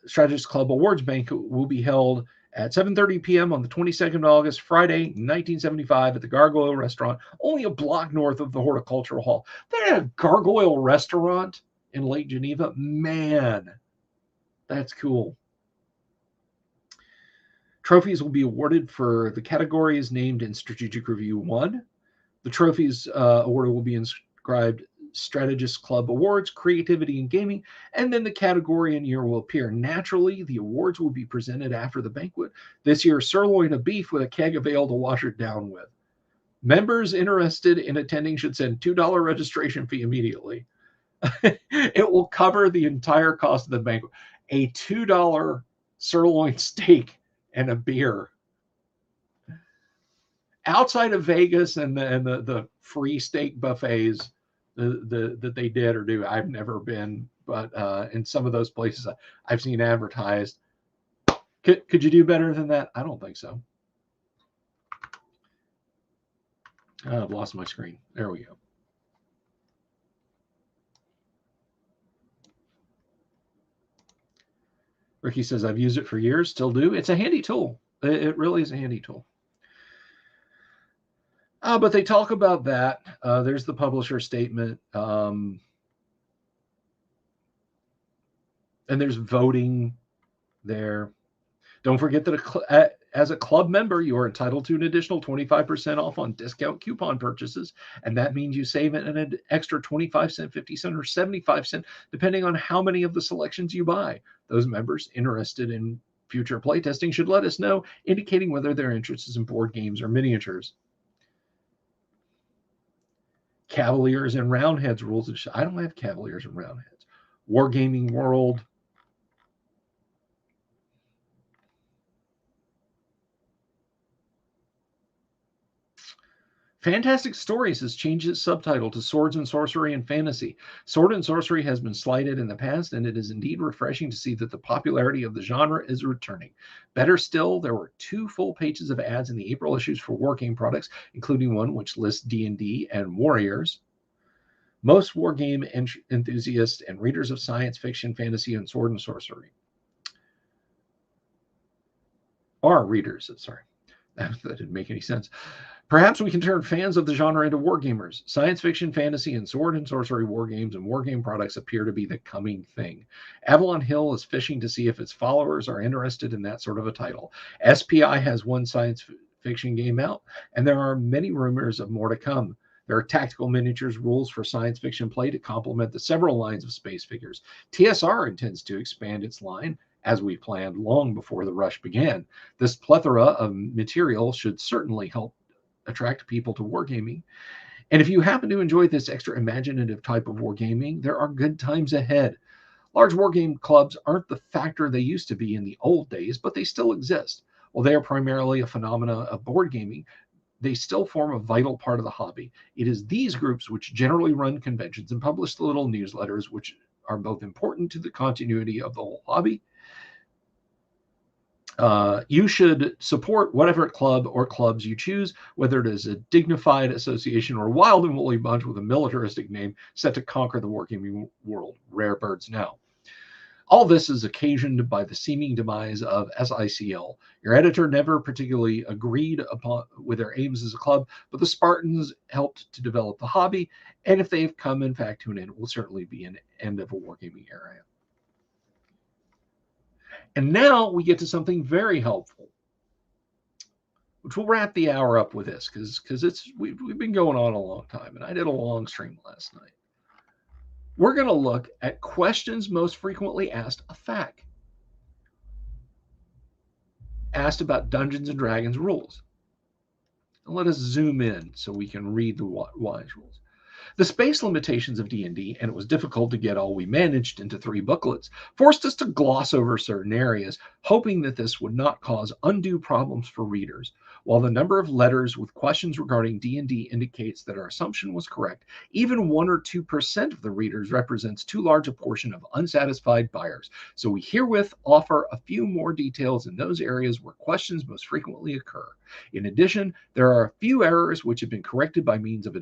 Strategist Club Awards Banquet will be held at 7:30 p.m. on the 22nd of August, Friday, 1975, at the Gargoyle Restaurant, only a block north of the Horticultural Hall. They had a Gargoyle Restaurant in Lake Geneva. Man, that's cool. Trophies will be awarded for the categories named in Strategic Review 1. The trophies awarded will be inscribed Strategist Club Awards, Creativity in Gaming, and then the category and year will appear. Naturally, the awards will be presented after the banquet. This year, sirloin of beef with a keg of ale to wash it down with. Members interested in attending should send $2 registration fee immediately. It will cover the entire cost of the banquet. A $2 sirloin steak and a beer. Outside of Vegas and the free steak buffets that they did or do, I've never been, but in some of those places I've seen advertised. Could you do better than that? I don't think so. I've lost my screen. There we go. Ricky says, I've used it for years, still do. It's a handy tool. It really is a handy tool. But they talk about that. There's the publisher statement. And there's voting there. Don't forget that as a club member, you are entitled to an additional 25% off on discount coupon purchases. And that means you save an extra 25 cents, 50 cents, or 75 cents, depending on how many of the selections you buy. Those members interested in future playtesting should let us know, indicating whether their interest is in board games or miniatures. Cavaliers and Roundheads rules. I don't have Cavaliers and Roundheads. Wargaming World Fantastic Stories has changed its subtitle to Swords and Sorcery and Fantasy. Sword and sorcery has been slighted in the past, and it is indeed refreshing to see that the popularity of the genre is returning. Better still, there were 2 full pages of ads in the April issues for Wargame products, including one which lists D&D and Warriors. Most wargame enthusiasts and readers of science fiction, fantasy, and sword and sorcery are readers. Sorry, that didn't make any sense. Perhaps we can turn fans of the genre into wargamers. Science fiction, fantasy, and sword and sorcery wargames and wargame products appear to be the coming thing. Avalon Hill is fishing to see if its followers are interested in that sort of a title. SPI has one science fiction game out, and there are many rumors of more to come. There are tactical miniatures rules for science fiction play to complement the several lines of space figures. TSR intends to expand its line, as we planned long before the rush began. This plethora of material should certainly help attract people to wargaming. And if you happen to enjoy this extra imaginative type of wargaming, there are good times ahead. Large wargame clubs aren't the factor they used to be in the old days, but they still exist. While they are primarily a phenomena of board gaming, they still form a vital part of the hobby. It is these groups which generally run conventions and publish the little newsletters, which are both important to the continuity of the whole hobby. You should support whatever club or clubs you choose, whether it is a dignified association or a wild and woolly bunch with a militaristic name set to conquer the wargaming world. Rare birds now. All this is occasioned by the seeming demise of SICL. Your editor never particularly agreed upon with their aims as a club, but the Spartans helped to develop the hobby, and if they've come, in fact, to an end, it will certainly be an end of a wargaming era. And now we get to something very helpful, which will wrap the hour up with this, because we've been going on a long time, and I did a long stream last night. We're going to look at questions most frequently asked of FAQ. Asked about Dungeons and Dragons rules. And let us zoom in so we can read the wise rules. The space limitations of D&D, and it was difficult to get all we managed into 3 booklets, forced us to gloss over certain areas, hoping that this would not cause undue problems for readers. While the number of letters with questions regarding D&D indicates that our assumption was correct, even 1 or 2% of the readers represents too large a portion of unsatisfied buyers. So we herewith offer a few more details in those areas where questions most frequently occur. In addition, there are a few errors which have been corrected by means of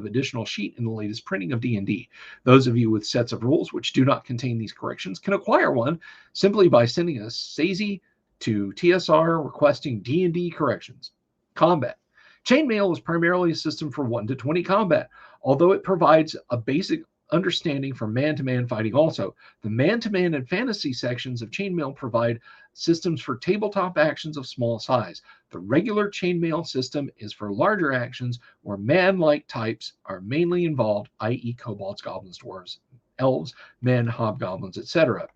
additional sheet in the latest printing of D&D. Those of you with sets of rules which do not contain these corrections can acquire one simply by sending a SAISY to TSR requesting D&D corrections. Combat. Chainmail is primarily a system for 1 to 20 combat, although it provides a basic understanding for man-to-man fighting also. The man-to-man and fantasy sections of Chainmail provide systems for tabletop actions of small size. The regular Chainmail system is for larger actions where man-like types are mainly involved, i.e. kobolds, goblins, dwarves, elves, men, hobgoblins, etc.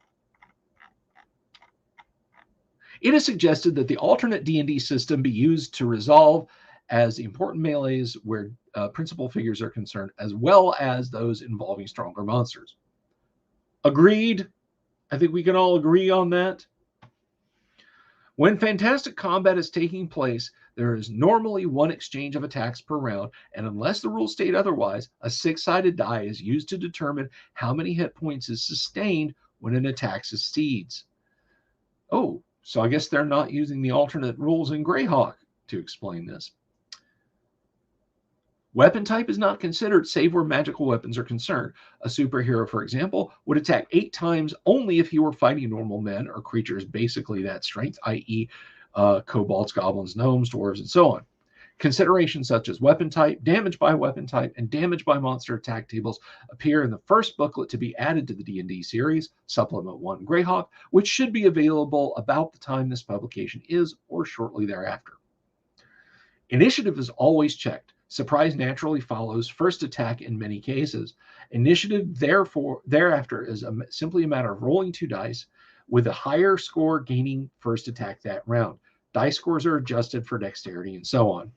It is suggested that the alternate D&D system be used to resolve as important melees where principal figures are concerned, as well as those involving stronger monsters. Agreed. I think we can all agree on that. When fantastic combat is taking place, there is normally 1 exchange of attacks per round, and unless the rules state otherwise, a 6-sided die is used to determine how many hit points is sustained when an attack succeeds. Oh, so I guess they're not using the alternate rules in Greyhawk to explain this. Weapon type is not considered save where magical weapons are concerned. A superhero, for example, would attack 8 times only if he were fighting normal men or creatures basically that strength, i.e. kobolds, goblins, gnomes, dwarves, and so on. Considerations such as weapon type, damage by weapon type, and damage by monster attack tables appear in the first booklet to be added to the D&D series, Supplement 1 Greyhawk, which should be available about the time this publication is or shortly thereafter. Initiative is always checked. Surprise naturally follows first attack in many cases. Initiative, thereafter, is simply a matter of rolling 2 dice, with a higher score gaining first attack that round. Dice scores are adjusted for dexterity and so on.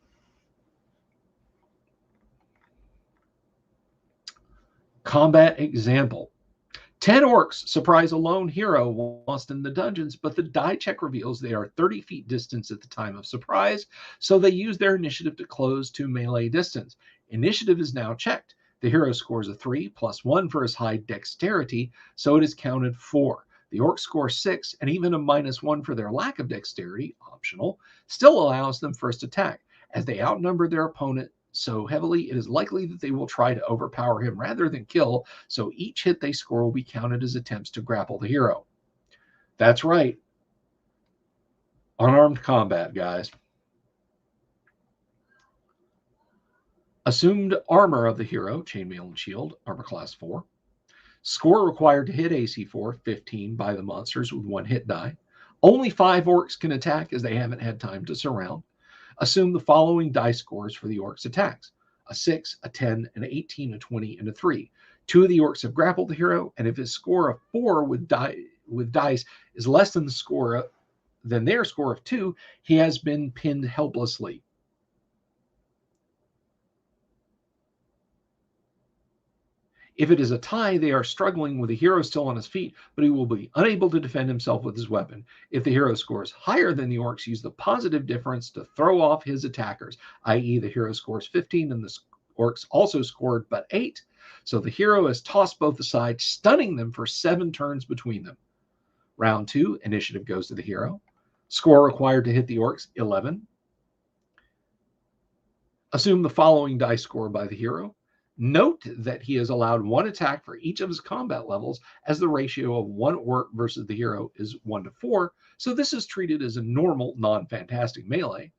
Combat example. 10 orcs surprise a lone hero lost in the dungeons, but the die check reveals they are 30 feet distance at the time of surprise, so they use their initiative to close to melee distance. Initiative is now checked. The hero scores a 3 plus 1 for his high dexterity, so it is counted 4. The orcs score 6, and even a -1 for their lack of dexterity, optional, still allows them first attack. As they outnumber their opponent so heavily, it is likely that they will try to overpower him rather than kill, so each hit they score will be counted as attempts to grapple the hero. That's right. Unarmed combat, guys. Assumed armor of the hero, chainmail and shield, armor class 4. Score required to hit AC 4, 15 by the monsters with 1 hit die. Only 5 orcs can attack as they haven't had time to surround. Assume the following die scores for the orcs' attacks: a 6, a 10, an 18, a 20, and a 3. 2 of the orcs have grappled the hero, and if his score of 4 with dice is less than their score of 2, he has been pinned helplessly. If it is a tie, they are struggling with the hero still on his feet, but he will be unable to defend himself with his weapon. If the hero scores higher than the orcs, use the positive difference to throw off his attackers, i.e. the hero scores 15 and the orcs also scored but 8. So the hero is tossed both aside, stunning them for 7 turns between them. Round 2, initiative goes to the hero. Score required to hit the orcs, 11. Assume the following dice score by the hero. Note that he is allowed 1 attack for each of his combat levels, as the ratio of 1 orc versus the hero is 1 to 4, so this is treated as a normal, non-fantastic melee,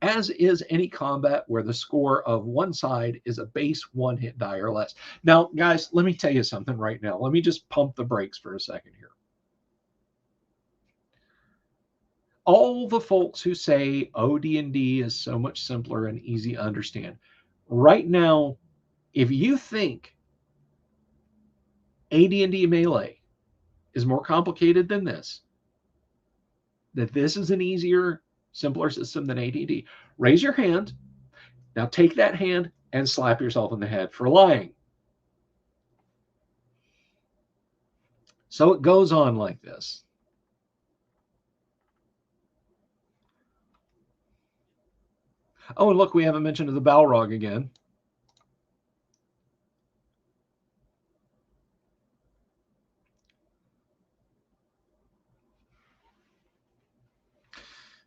as is any combat where the score of one side is a base 1 hit die or less. Now, guys, let me tell you something right now. Let me just pump the brakes for a second here. All the folks who say, oh, D&D is so much simpler and easy to understand, right now, if you think AD&D Melee is more complicated than this, that this is an easier, simpler system than AD&D, raise your hand. Now take that hand and slap yourself in the head for lying. So it goes on like this. Oh, and look, we haven't mentioned the Balrog again.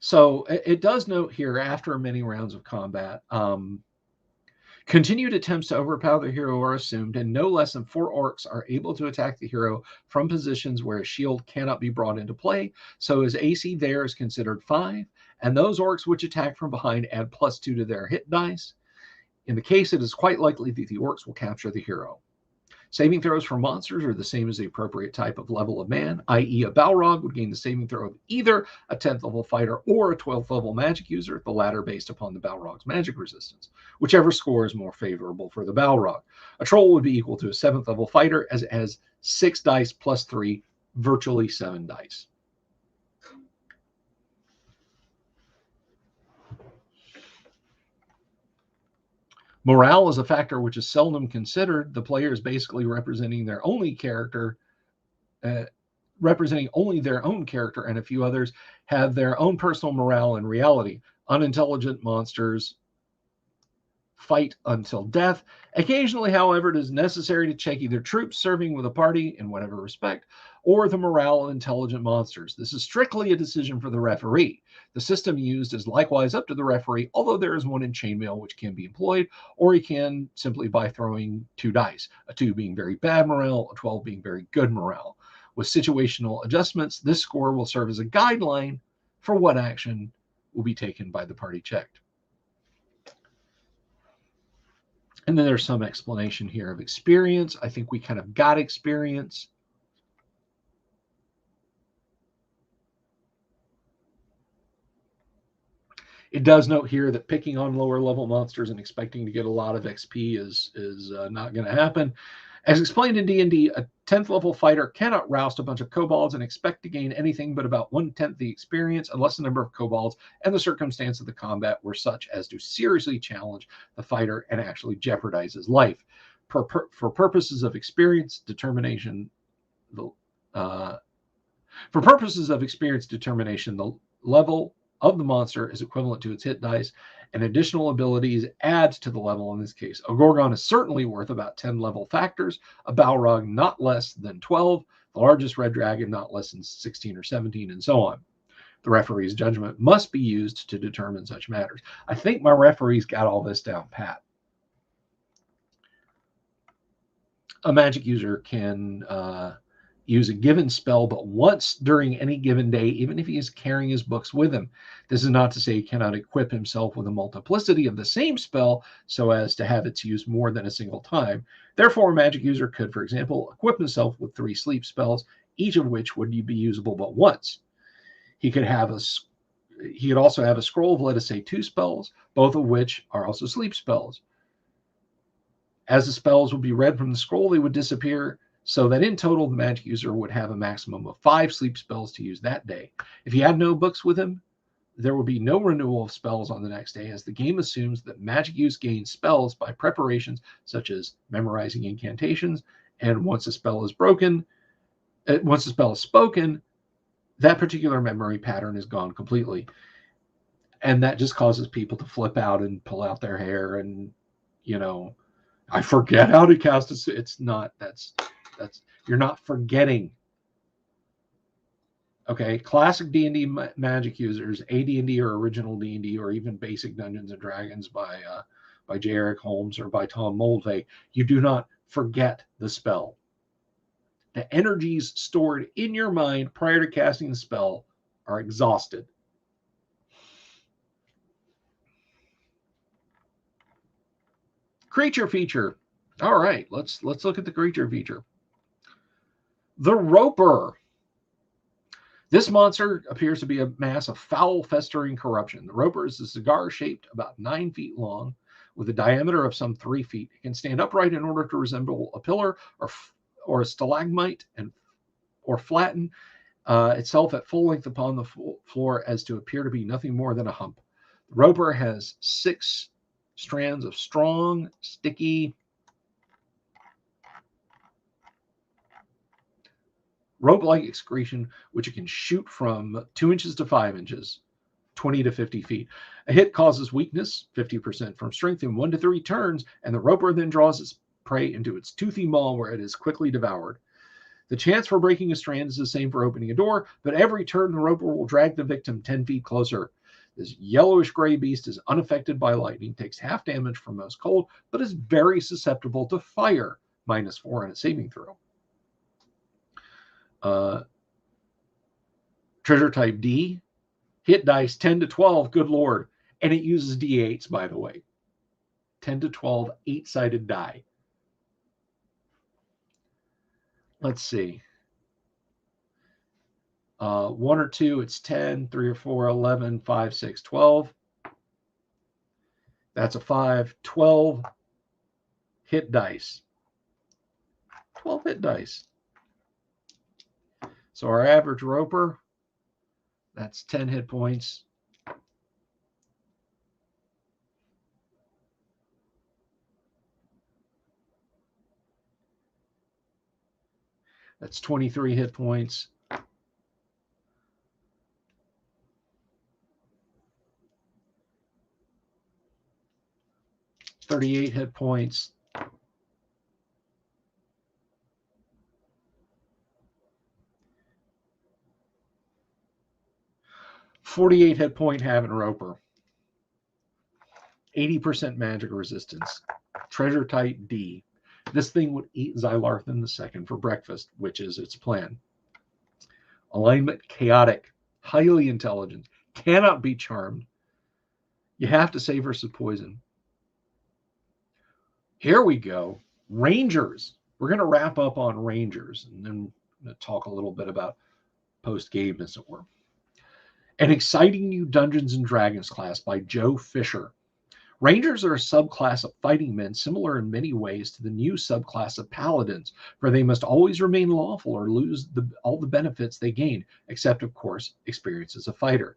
So it does note here, after many rounds of combat, continued attempts to overpower the hero are assumed, and no less than 4 orcs are able to attack the hero from positions where a shield cannot be brought into play. So his AC there is considered 5, and those orcs which attack from behind add +2 to their hit dice. In the case, it is quite likely that the orcs will capture the hero. Saving throws for monsters are the same as the appropriate type of level of man, i.e. a Balrog would gain the saving throw of either a 10th level fighter or a 12th level magic user, the latter based upon the Balrog's magic resistance, whichever score is more favorable for the Balrog. A troll would be equal to a 7th level fighter, as it has 6 dice plus 3, virtually 7 dice. Morale is a factor which is seldom considered. The player is basically representing their only character, representing only their own character, and a few others have their own personal morale in reality. Unintelligent monsters fight until death. Occasionally, however, it is necessary to check either troops serving with a party in whatever respect, or the morale of intelligent monsters. This is strictly a decision for the referee. The system used is likewise up to the referee, although there is one in chainmail which can be employed, or he can simply by throwing 2 dice, a 2 being very bad morale, a 12 being very good morale. With situational adjustments, this score will serve as a guideline for what action will be taken by the party checked. And then there's some explanation here of experience. I think we kind of got experience. It does note here that picking on lower level monsters and expecting to get a lot of XP is not going to happen. As explained in D&D, a 10th level fighter cannot roust a bunch of kobolds and expect to gain anything but about 1/10 the experience, unless the number of kobolds and the circumstance of the combat were such as to seriously challenge the fighter and actually jeopardize his life. For purposes of experience, determination For purposes of experience determination, the level of the monster is equivalent to its hit dice, and additional abilities add to the level in this case. A Gorgon is certainly worth about 10 level factors, a Balrog not less than 12, the largest red dragon not less than 16 or 17, and so on. The referee's judgment must be used to determine such matters. I think my referee's got all this down pat. A magic user can use a given spell but once during any given day, even if he is carrying his books with him. This is not to say he cannot equip himself with a multiplicity of the same spell so as to have its use more than a single time. Therefore, a magic user could, for example, equip himself with 3 sleep spells, each of which would be usable but once. He could also have a scroll of, let us say, 2 spells, both of which are also sleep spells. As the spells would be read from the scroll, they would disappear, so that in total, the magic user would have a maximum of 5 sleep spells to use that day. If he had no books with him, there would be no renewal of spells on the next day, as the game assumes that magic use gains spells by preparations such as memorizing incantations, and once a spell is spoken, that particular memory pattern is gone completely. And that just causes people to flip out and pull out their hair and, I forget how to cast a... It's not, that's you're not forgetting. Okay, classic D&D magic users, AD&D or original D&D or even basic Dungeons and Dragons by J. Eric Holmes or by Tom Moldvay, you do not forget the spell. The energies stored in your mind prior to casting the spell are exhausted. Creature feature. All right, let's look at the creature feature. The Roper. This monster appears to be a mass of foul, festering corruption. The Roper is a cigar shaped about 9 feet long with a diameter of some 3 feet. It can stand upright in order to resemble a pillar or a stalagmite or flatten itself at full length upon the floor as to appear to be nothing more than a hump. The Roper has 6 strands of strong, sticky, rope-like excretion, which it can shoot from 2 inches to 5 inches, 20 to 50 feet. A hit causes weakness, 50% from strength, in 1 to 3 turns, and the Roper then draws its prey into its toothy maw, where it is quickly devoured. The chance for breaking a strand is the same for opening a door, but every turn the Roper will drag the victim 10 feet closer. This yellowish-gray beast is unaffected by lightning, takes half damage from most cold, but is very susceptible to fire, -4 on a saving throw. Treasure type D, hit dice 10 to 12, good lord, and it uses D8s, by the way. 10 to 12, 8-sided die. Let's see. 1 or 2, it's 10, 3 or 4, 11, 5, 6, 12. That's a 5, 12 hit dice. 12 hit dice. So our average Roper, that's 10 hit points. That's 23 hit points. $38 hit points. $48 hit point having Roper. 80% magic resistance. Treasure type D. This thing would eat Xylarthan II for breakfast, which is its plan. Alignment chaotic. Highly intelligent. Cannot be charmed. You have to save versus poison. Here we go. Rangers. We're going to wrap up on Rangers, and then I'm going to talk a little bit about post-game, as it were. An exciting new Dungeons & Dragons class by Joe Fisher. Rangers are a subclass of fighting men similar in many ways to the new subclass of paladins, for they must always remain lawful or lose all the benefits they gain, except, of course, experience as a fighter.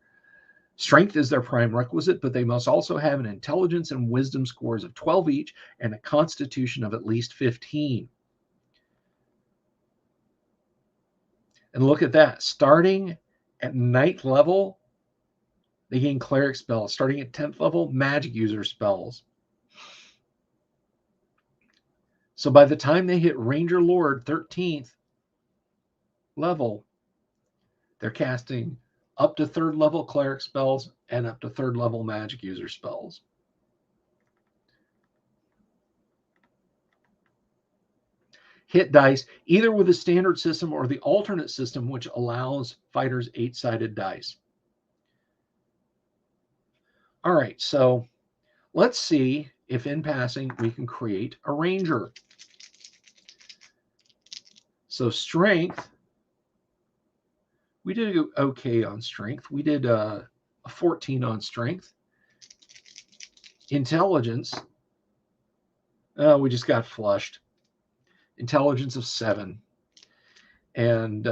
Strength is their prime requisite, but they must also have an intelligence and wisdom scores of 12 each and a constitution of at least 15. And look at that. Starting at 9th level, they gain cleric spells. Starting at 10th level, magic user spells. So by the time they hit Ranger Lord 13th level, they're casting up to 3rd level cleric spells and up to 3rd level magic user spells. Hit dice, either with the standard system or the alternate system, which allows fighters 8-sided dice. All right, so let's see if in passing we can create a ranger. So strength, we did okay on strength. We did a 14 on strength. Intelligence, we just got flushed. Intelligence of 7. And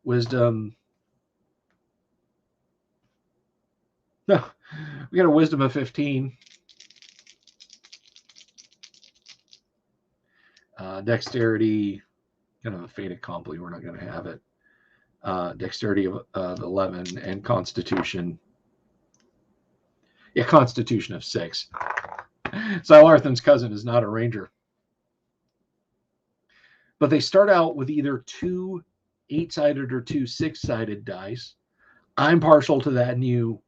wisdom, no, we got a wisdom of 15. Dexterity, a fait accompli, we're not going to have it. Dexterity of 11 and constitution. Yeah, constitution of 6. Xylarthan's cousin is not a ranger. But they start out with either 2 8-sided or 2 6-sided dice. I'm partial to that new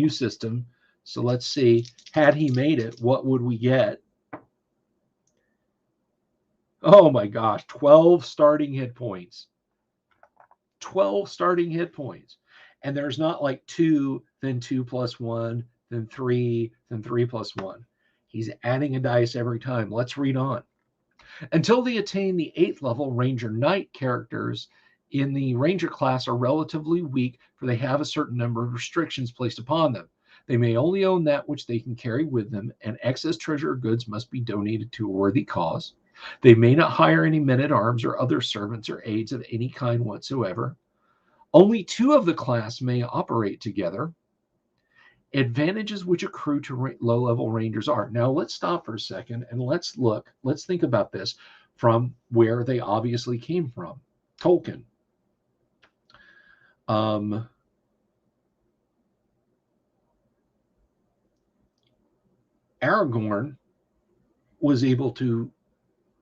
system. So let's see, had he made it, what would we get? Oh my gosh, 12 starting hit points. 12 starting hit points. And there's not like 2, then 2 plus 1, then 3, then 3 plus 1. He's adding a dice every time. Let's read on. Until they attain the 8th level, Ranger Knight characters in the Ranger class are relatively weak, for they have a certain number of restrictions placed upon them. They may only own that which they can carry with them, and excess treasure or goods must be donated to a worthy cause. They may not hire any men-at-arms or other servants or aides of any kind whatsoever. Only 2 of the class may operate together. Advantages which accrue to low-level rangers are. Now let's stop for a second and let's think about this from where they obviously came from. Tolkien. Aragorn was able to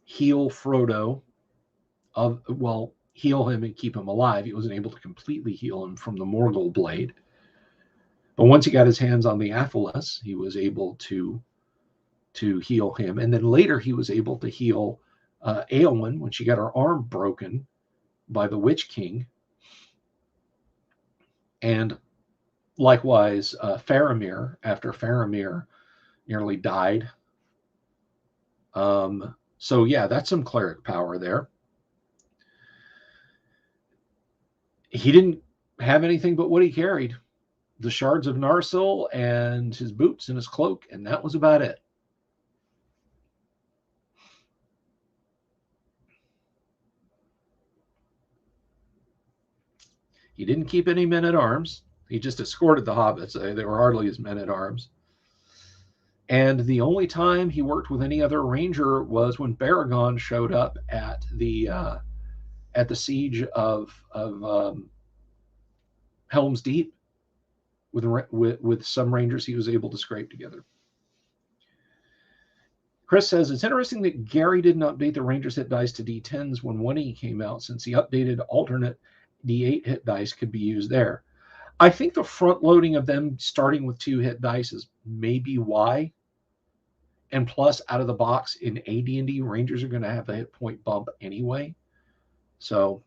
heal Frodo heal him and keep him alive. He wasn't able to completely heal him from the Morgul blade. But once he got his hands on the Athelas, he was able to heal him. And then later he was able to heal Eowyn when she got her arm broken by the Witch King. And likewise, Faramir, after Faramir nearly died. So yeah, that's some cleric power there. He didn't have anything but what he carried. The shards of Narsil and his boots and his cloak, and that was about it. He didn't keep any men-at-arms. He just escorted the hobbits. They were hardly his men-at-arms. And the only time he worked with any other ranger was when Baragon showed up at the siege of Helm's Deep. With some rangers he was able to scrape together. Chris says, it's interesting that Gary didn't update the Rangers hit dice to D10s when 1E came out, since the updated alternate D8 hit dice could be used there. I think the front loading of them starting with 2 hit dice is maybe why. And plus, out of the box in AD&D, Rangers are going to have a hit point bump anyway. So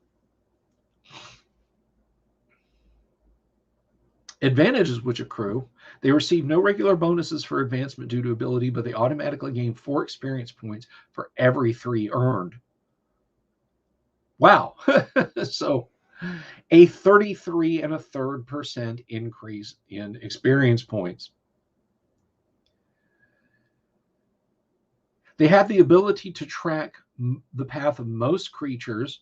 advantages which accrue. They receive no regular bonuses for advancement due to ability, but they automatically gain 4 experience points for every 3 earned. Wow. So a 33.33% increase in experience points. They have the ability to track the path of most creatures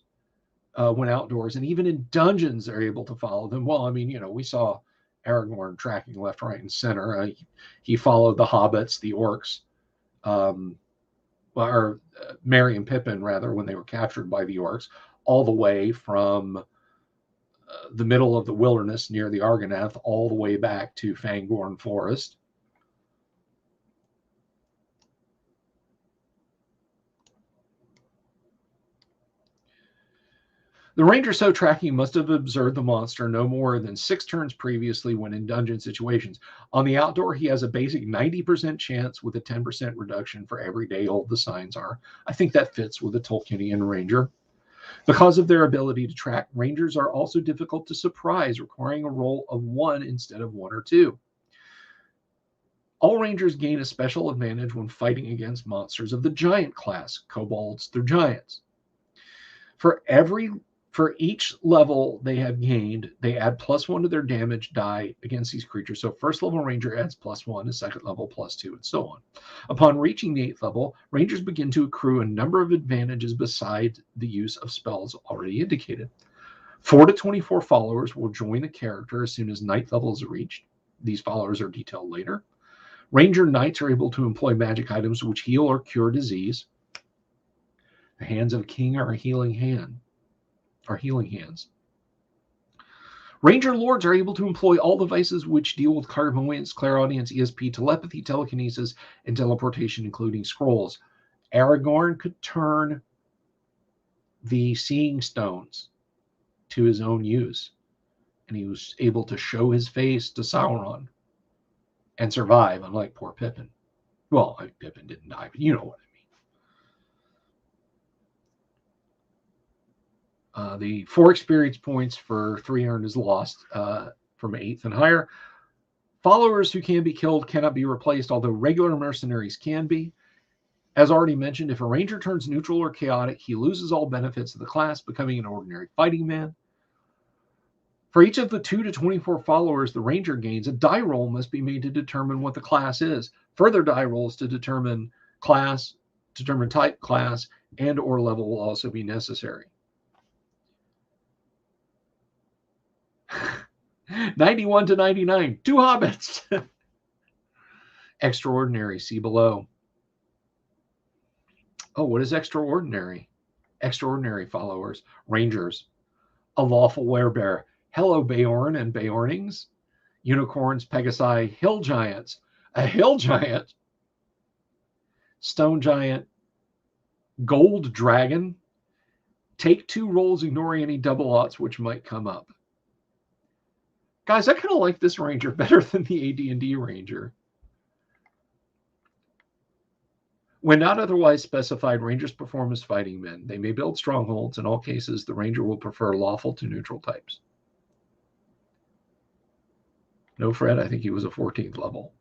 when outdoors, and even in dungeons they're able to follow them. Well, I mean, we saw Aragorn tracking left, right, and center. He followed the hobbits, the orcs, or Merry and Pippin, rather, when they were captured by the orcs. all the way from the middle of the wilderness near the Argonath all the way back to Fangorn Forest. The ranger so tracking must have observed the monster no more than 6 turns previously when in dungeon situations. On the outdoor, he has a basic 90% chance with a 10% reduction for every day old the signs are. I think that fits with a Tolkienian ranger. Because of their ability to track, rangers are also difficult to surprise, requiring a roll of 1 instead of 1 or 2. All rangers gain a special advantage when fighting against monsters of the giant class. Kobolds, they're giants. For each level they have gained, they add +1 to their damage die against these creatures. So first level ranger adds +1, the second level +2, and so on. Upon reaching the 8th level, rangers begin to accrue a number of advantages besides the use of spells already indicated. 4 to 24 followers will join the character as soon as 9th level is reached. These followers are detailed later. Ranger knights are able to employ magic items which heal or cure disease. The hands of a king are a healing hand. Healing hands. Ranger lords are able to employ all devices which deal with clairvoyance, clairaudience, ESP, telepathy, telekinesis, and teleportation, including scrolls. Aragorn could turn the seeing stones to his own use, and he was able to show his face to Sauron and survive, unlike poor Pippin. Well, Pippin didn't die, but you know what I mean. The 4 experience points for 3 earned is lost from 8th and higher. Followers who can be killed cannot be replaced, although regular mercenaries can be. As already mentioned, if a ranger turns neutral or chaotic, he loses all benefits of the class, becoming an ordinary fighting man. For each of the 2 to 24 followers the ranger gains, a die roll must be made to determine what the class is. Further die rolls to determine type, class, and or level will also be necessary. 91 to 99, 2 hobbits. Extraordinary, see below. Oh, what is extraordinary? Extraordinary followers, rangers, a lawful werebear. Hello, Beorn and Beornings, unicorns, Pegasi, hill giants, a hill giant, stone giant, gold dragon. Take 2 rolls, ignoring any double odds which might come up. Guys, I kind of like this ranger better than the AD&D ranger. When not otherwise specified, rangers perform as fighting men. They may build strongholds. In all cases, the ranger will prefer lawful to neutral types. No, Fred, I think he was a 14th level.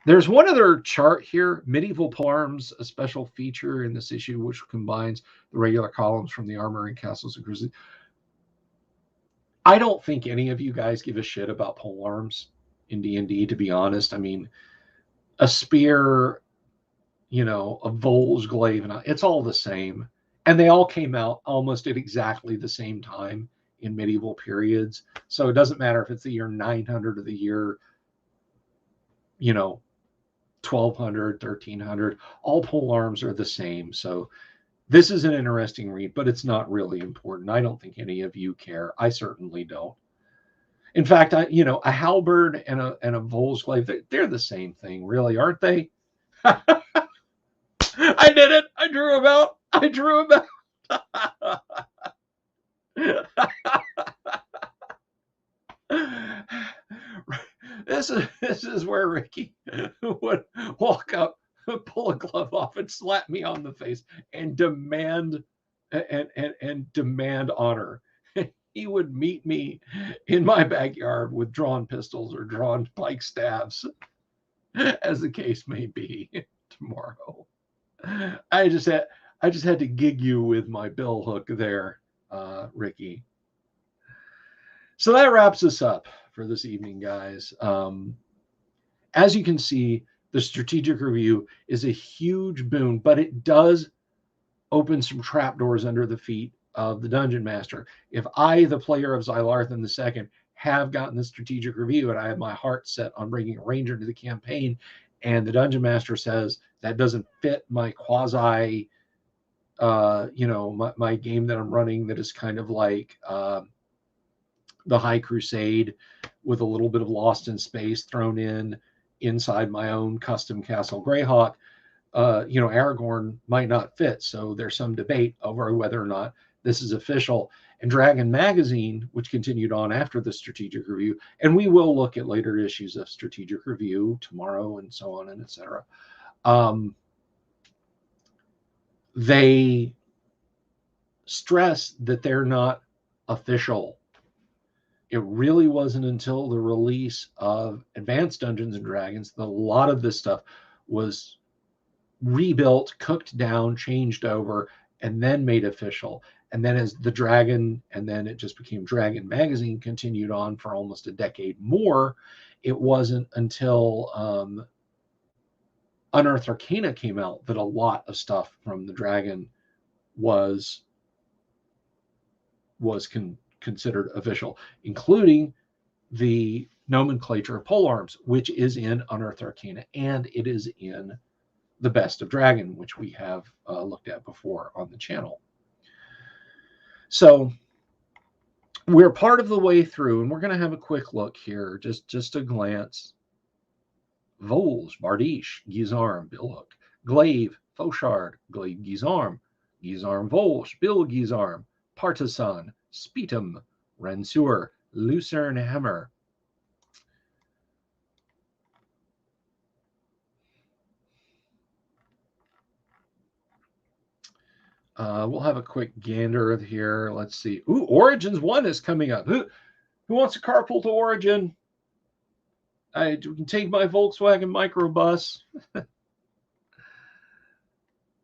There's one other chart here, Medieval Polearms, a special feature in this issue which combines the regular columns from the Armor and Castles and Cruisers. I don't think any of you guys give a shit about polearms in D&D, to be honest. I mean, a spear, a Volsglaive, it's all the same. And they all came out almost at exactly the same time in medieval periods. So it doesn't matter if it's the year 900 or the year, 1200, 1300. All polearms are the same. So this is an interesting read, but it's not really important. I don't think any of you care. I certainly don't. In fact, a halberd and a Volsglaive, they're the same thing, really, aren't they? I did it. I drew him out. This is where Ricky would walk up, pull a glove off, and slap me on the face and demand honor. He would meet me in my backyard with drawn pistols or drawn pike staffs, as the case may be, tomorrow. I just had to gig you with my bill hook there, Ricky. So that wraps us up for this evening, guys. As you can see, the strategic review is a huge boon, but it does open some trapdoors under the feet of the Dungeon Master. If I, the player of Xylarthan II, have gotten the strategic review and I have my heart set on bringing a ranger to the campaign, and the Dungeon Master says that doesn't fit my quasi my game that I'm running that is kind of like the High Crusade with a little bit of Lost in Space thrown inside my own custom Castle Greyhawk. Aragorn might not fit, so there's some debate over whether or not this is official. And Dragon Magazine, which continued on after the strategic review, and we will look at later issues of strategic review tomorrow and so on and etc. They stress that they're not official. It really wasn't until the release of Advanced Dungeons and Dragons that a lot of this stuff was rebuilt, cooked down, changed over, and then made official. And then as the Dragon, and then it just became Dragon Magazine, continued on for almost a decade more. It wasn't until Unearthed Arcana came out that a lot of stuff from the Dragon was considered official, including the nomenclature of polearms, which is in Unearthed Arcana, and it is in the Best of Dragon, which we have looked at before on the channel. So we're part of the way through, and we're going to have a quick look here, just a glance. Volge, Bardiche, Gizarm, Bilhook, Glaive, Fauchard, Glaive Gizarm, Gizarm Volge, Bill Gizarm, Partisan, Spetum, Renseur, Lucerne Hammer. We'll have a quick gander here. Let's see. Ooh, Origins 1 is coming up. Who wants a carpool to Origin? I can take my Volkswagen microbus.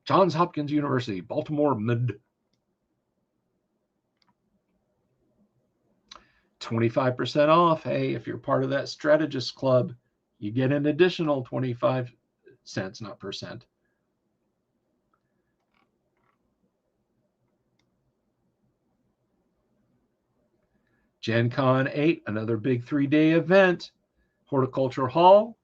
Johns Hopkins University, Baltimore Mid. 25% off. Hey, if you're part of that Strategist Club, you get an additional 25 cents, not percent. Gen Con 8, another big 3-day event. Horticulture Hall.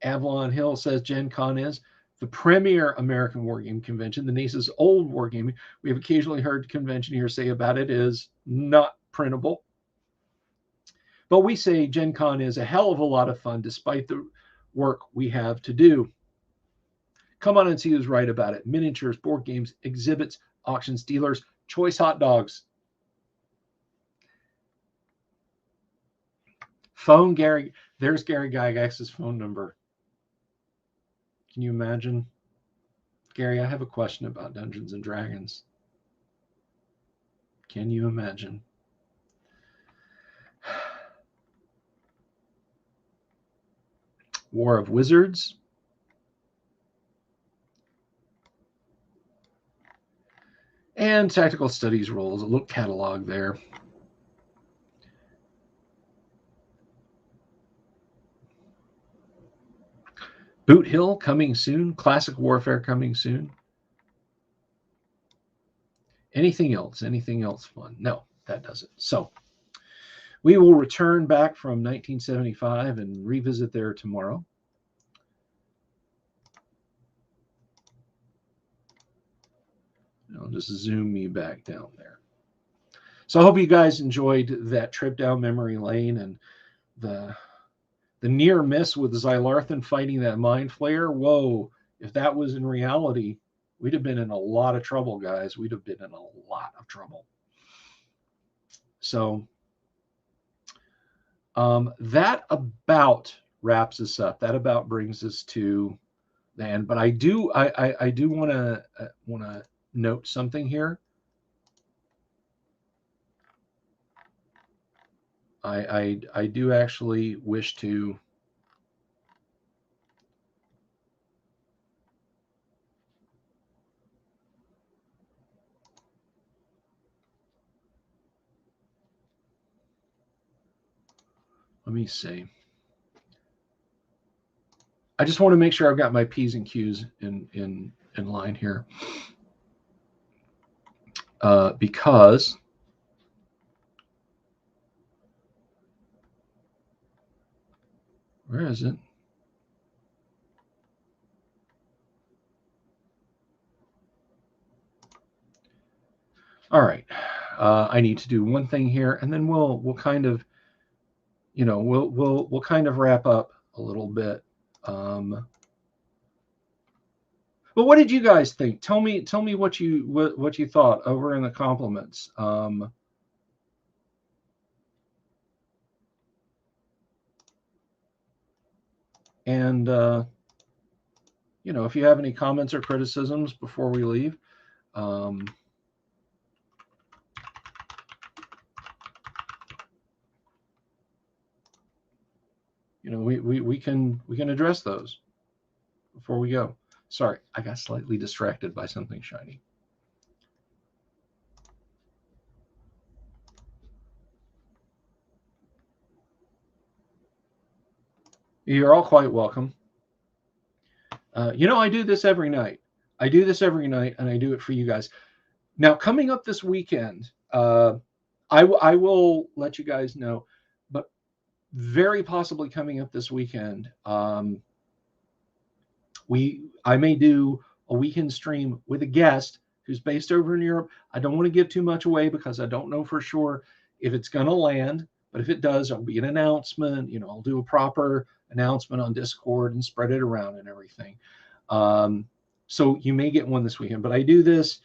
Avalon Hill says Gen Con is the premier American wargame convention, the NACE's old wargaming. We have occasionally heard convention here say about it is not printable. But we say Gen Con is a hell of a lot of fun despite the work we have to do. Come on and see who's right about it. Miniatures, board games, exhibits, auctions, dealers, choice hot dogs. Phone Gary. There's Gary Gygax's phone number. Can you imagine? Gary, I have a question about Dungeons and Dragons. Can you imagine? War of Wizards. And Tactical Studies rules. A little catalog there. Boot Hill coming soon. Classic Warfare coming soon. Anything else? Anything else fun? No, that doesn't. So we will return back from 1975 and revisit there tomorrow. I'll just zoom me back down there. So I hope you guys enjoyed that trip down memory lane and the near miss with Xylarthan fighting that mind flayer. Whoa, if that was in reality, we'd have been in a lot of trouble, guys. We'd have been in a lot of trouble. So that about wraps us up. That about brings us to the end. But I do want to note something here. I do actually wish to let me see. I just want to make sure I've got my P's and Q's in line here. Because where is it? All right. I need to do one thing here, and then we'll kind of, we'll kind of wrap up a little bit. But what did you guys think? Tell me what you thought over in the compliments. And if you have any comments or criticisms before we leave, we can address those before we go. Sorry, I got slightly distracted by something shiny. You're all quite welcome. I do this every night. I do this every night, and I do it for you guys. Now, coming up this weekend, I will let you guys know, but very possibly coming up this weekend, I may do a weekend stream with a guest who's based over in Europe. I don't want to give too much away because I don't know for sure if it's going to land, but if it does, there'll be an announcement. I'll do a proper announcement on Discord and spread it around and everything. So you may get one this weekend, but I do this.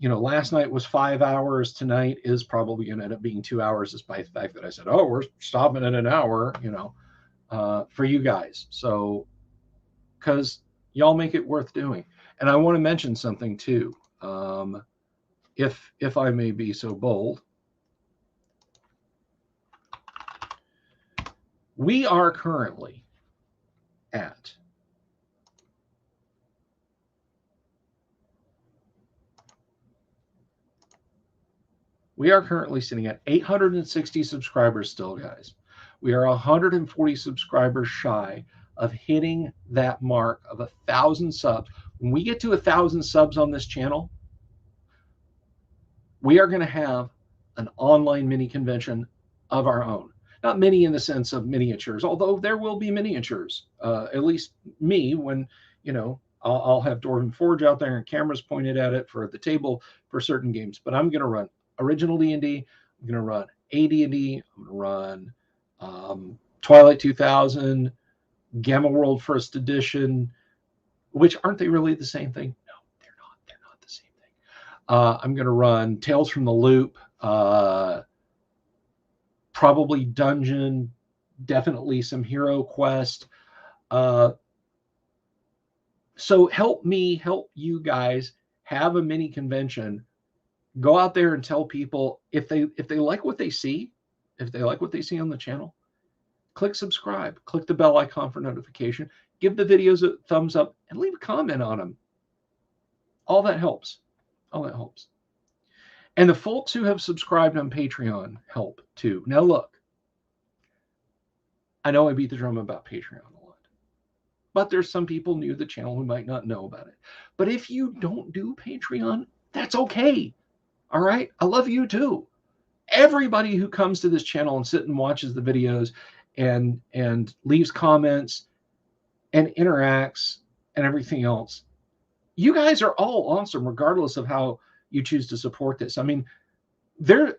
Last night was 5 hours. Tonight is probably going to end up being 2 hours, despite the fact that I said, "Oh, we're stopping at an hour," for you guys. So, because y'all make it worth doing. And I want to mention something too, if I may be so bold. We are currently at sitting at 860 subscribers still, guys. We are 140 subscribers shy of hitting that mark of 1,000 subs. When we get to 1,000 subs on this channel, we are going to have an online mini convention of our own. Not mini in the sense of miniatures, although there will be miniatures. At least me, when I'll have Dwarven Forge out there and cameras pointed at it for the table for certain games. But I'm going to run original D&D. I'm going to run AD&D. I'm going to run Twilight 2000, Gamma World First Edition. Which, aren't they really the same thing? No, they're not. They're not the same thing. I'm going to run Tales from the Loop. Probably Dungeon, definitely some Hero Quest. So help me help you guys have a mini convention. Go out there and tell people if they like what they see, if they like what they see on the channel, click subscribe, click the bell icon for notification, give the videos a thumbs up, and leave a comment on them. All that helps. All that helps. And the folks who have subscribed on Patreon help too. Now look, I know I beat the drum about Patreon a lot, but there's some people new to the channel who might not know about it. But if you don't do Patreon, that's okay. All right? I love you too. Everybody who comes to this channel and sits and watches the videos and leaves comments and interacts and everything else, you guys are all awesome, regardless of how you choose to support this. I mean,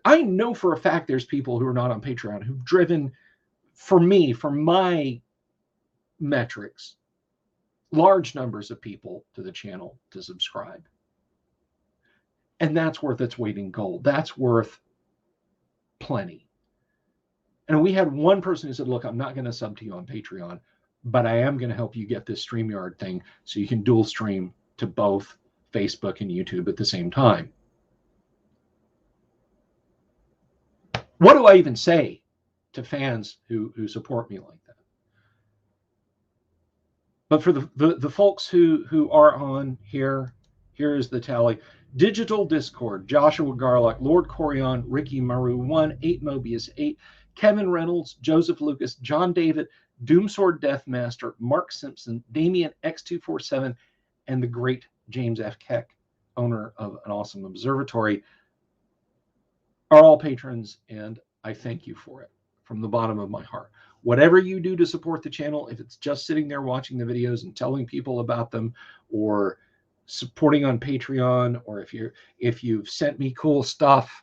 I know for a fact there's people who are not on Patreon who've driven, for me, for my metrics, large numbers of people to the channel to subscribe. And that's worth its weight in gold. That's worth plenty. And we had one person who said, "Look, I'm not going to sub to you on Patreon, but I am going to help you get this StreamYard thing so you can dual stream to both Facebook and YouTube at the same time." What do I even say to fans who support me like that? But for the folks who are on here, here is the tally. Digital Discord, Joshua Garlock, Lord Corion, Ricky Maru 1, 8 Mobius 8, Kevin Reynolds, Joseph Lucas, John David, Doomsword Deathmaster, Mark Simpson, Damian X247, and the great James F. Keck, owner of an awesome observatory, are all patrons, and I thank you for it from the bottom of my heart. Whatever you do to support the channel, if it's just sitting there watching the videos and telling people about them, or supporting on Patreon, or if you've sent me cool stuff,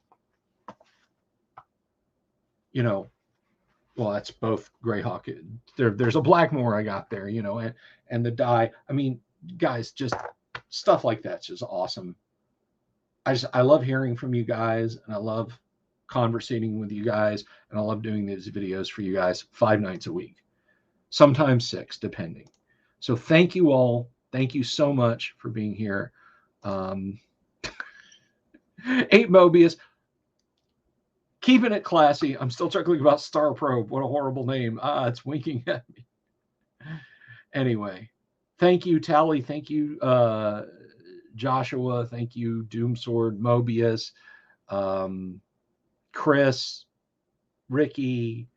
you know, well, that's both Greyhawk. There's a Blackmore I got there, you know, and the die. I mean, guys, just stuff like that's just awesome. I love hearing from you guys, and I love conversating with you guys, and I love doing these videos for you guys 5 nights a week, sometimes 6, depending. So thank you all. Thank you so much for being here. 8 Mobius, keeping it classy. I'm still chuckling about Star Probe. What a horrible name. It's winking at me. Anyway, thank you, Tally. Thank you, Joshua. Thank you, Doomsword, Mobius, Chris, Ricky,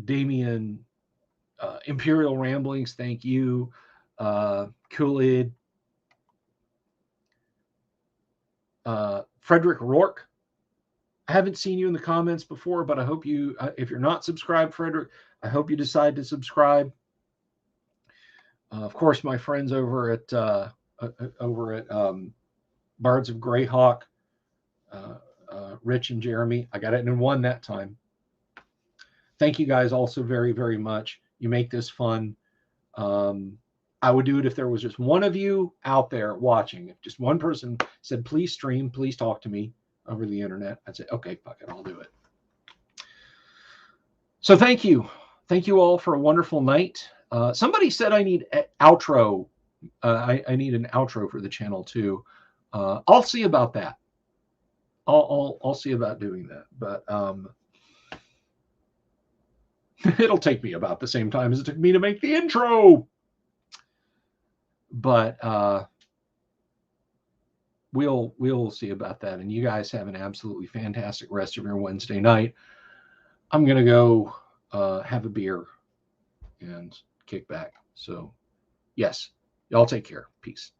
Damien, Imperial Ramblings. Thank you, Coolid, Frederick Rourke. I haven't seen you in the comments before, but I hope you, if you're not subscribed, Frederick, I hope you decide to subscribe. Of course, my friends over at Bards of Greyhawk, Rich and Jeremy. I got it in 1 that time. Thank you guys also very, very much. You make this fun. I would do it if there was just one of you out there watching. If just one person said, please stream, please talk to me over the internet, I'd say, okay, fuck it, I'll do it. So thank you. Thank you all for a wonderful night. Somebody said I need an outro. I need an outro for the channel too. I'll see about that. I'll see about doing that. But it'll take me about the same time as it took me to make the intro. But we'll see about that. And you guys have an absolutely fantastic rest of your Wednesday night. I'm gonna go have a beer and kick back. So yes, y'all take care. Peace.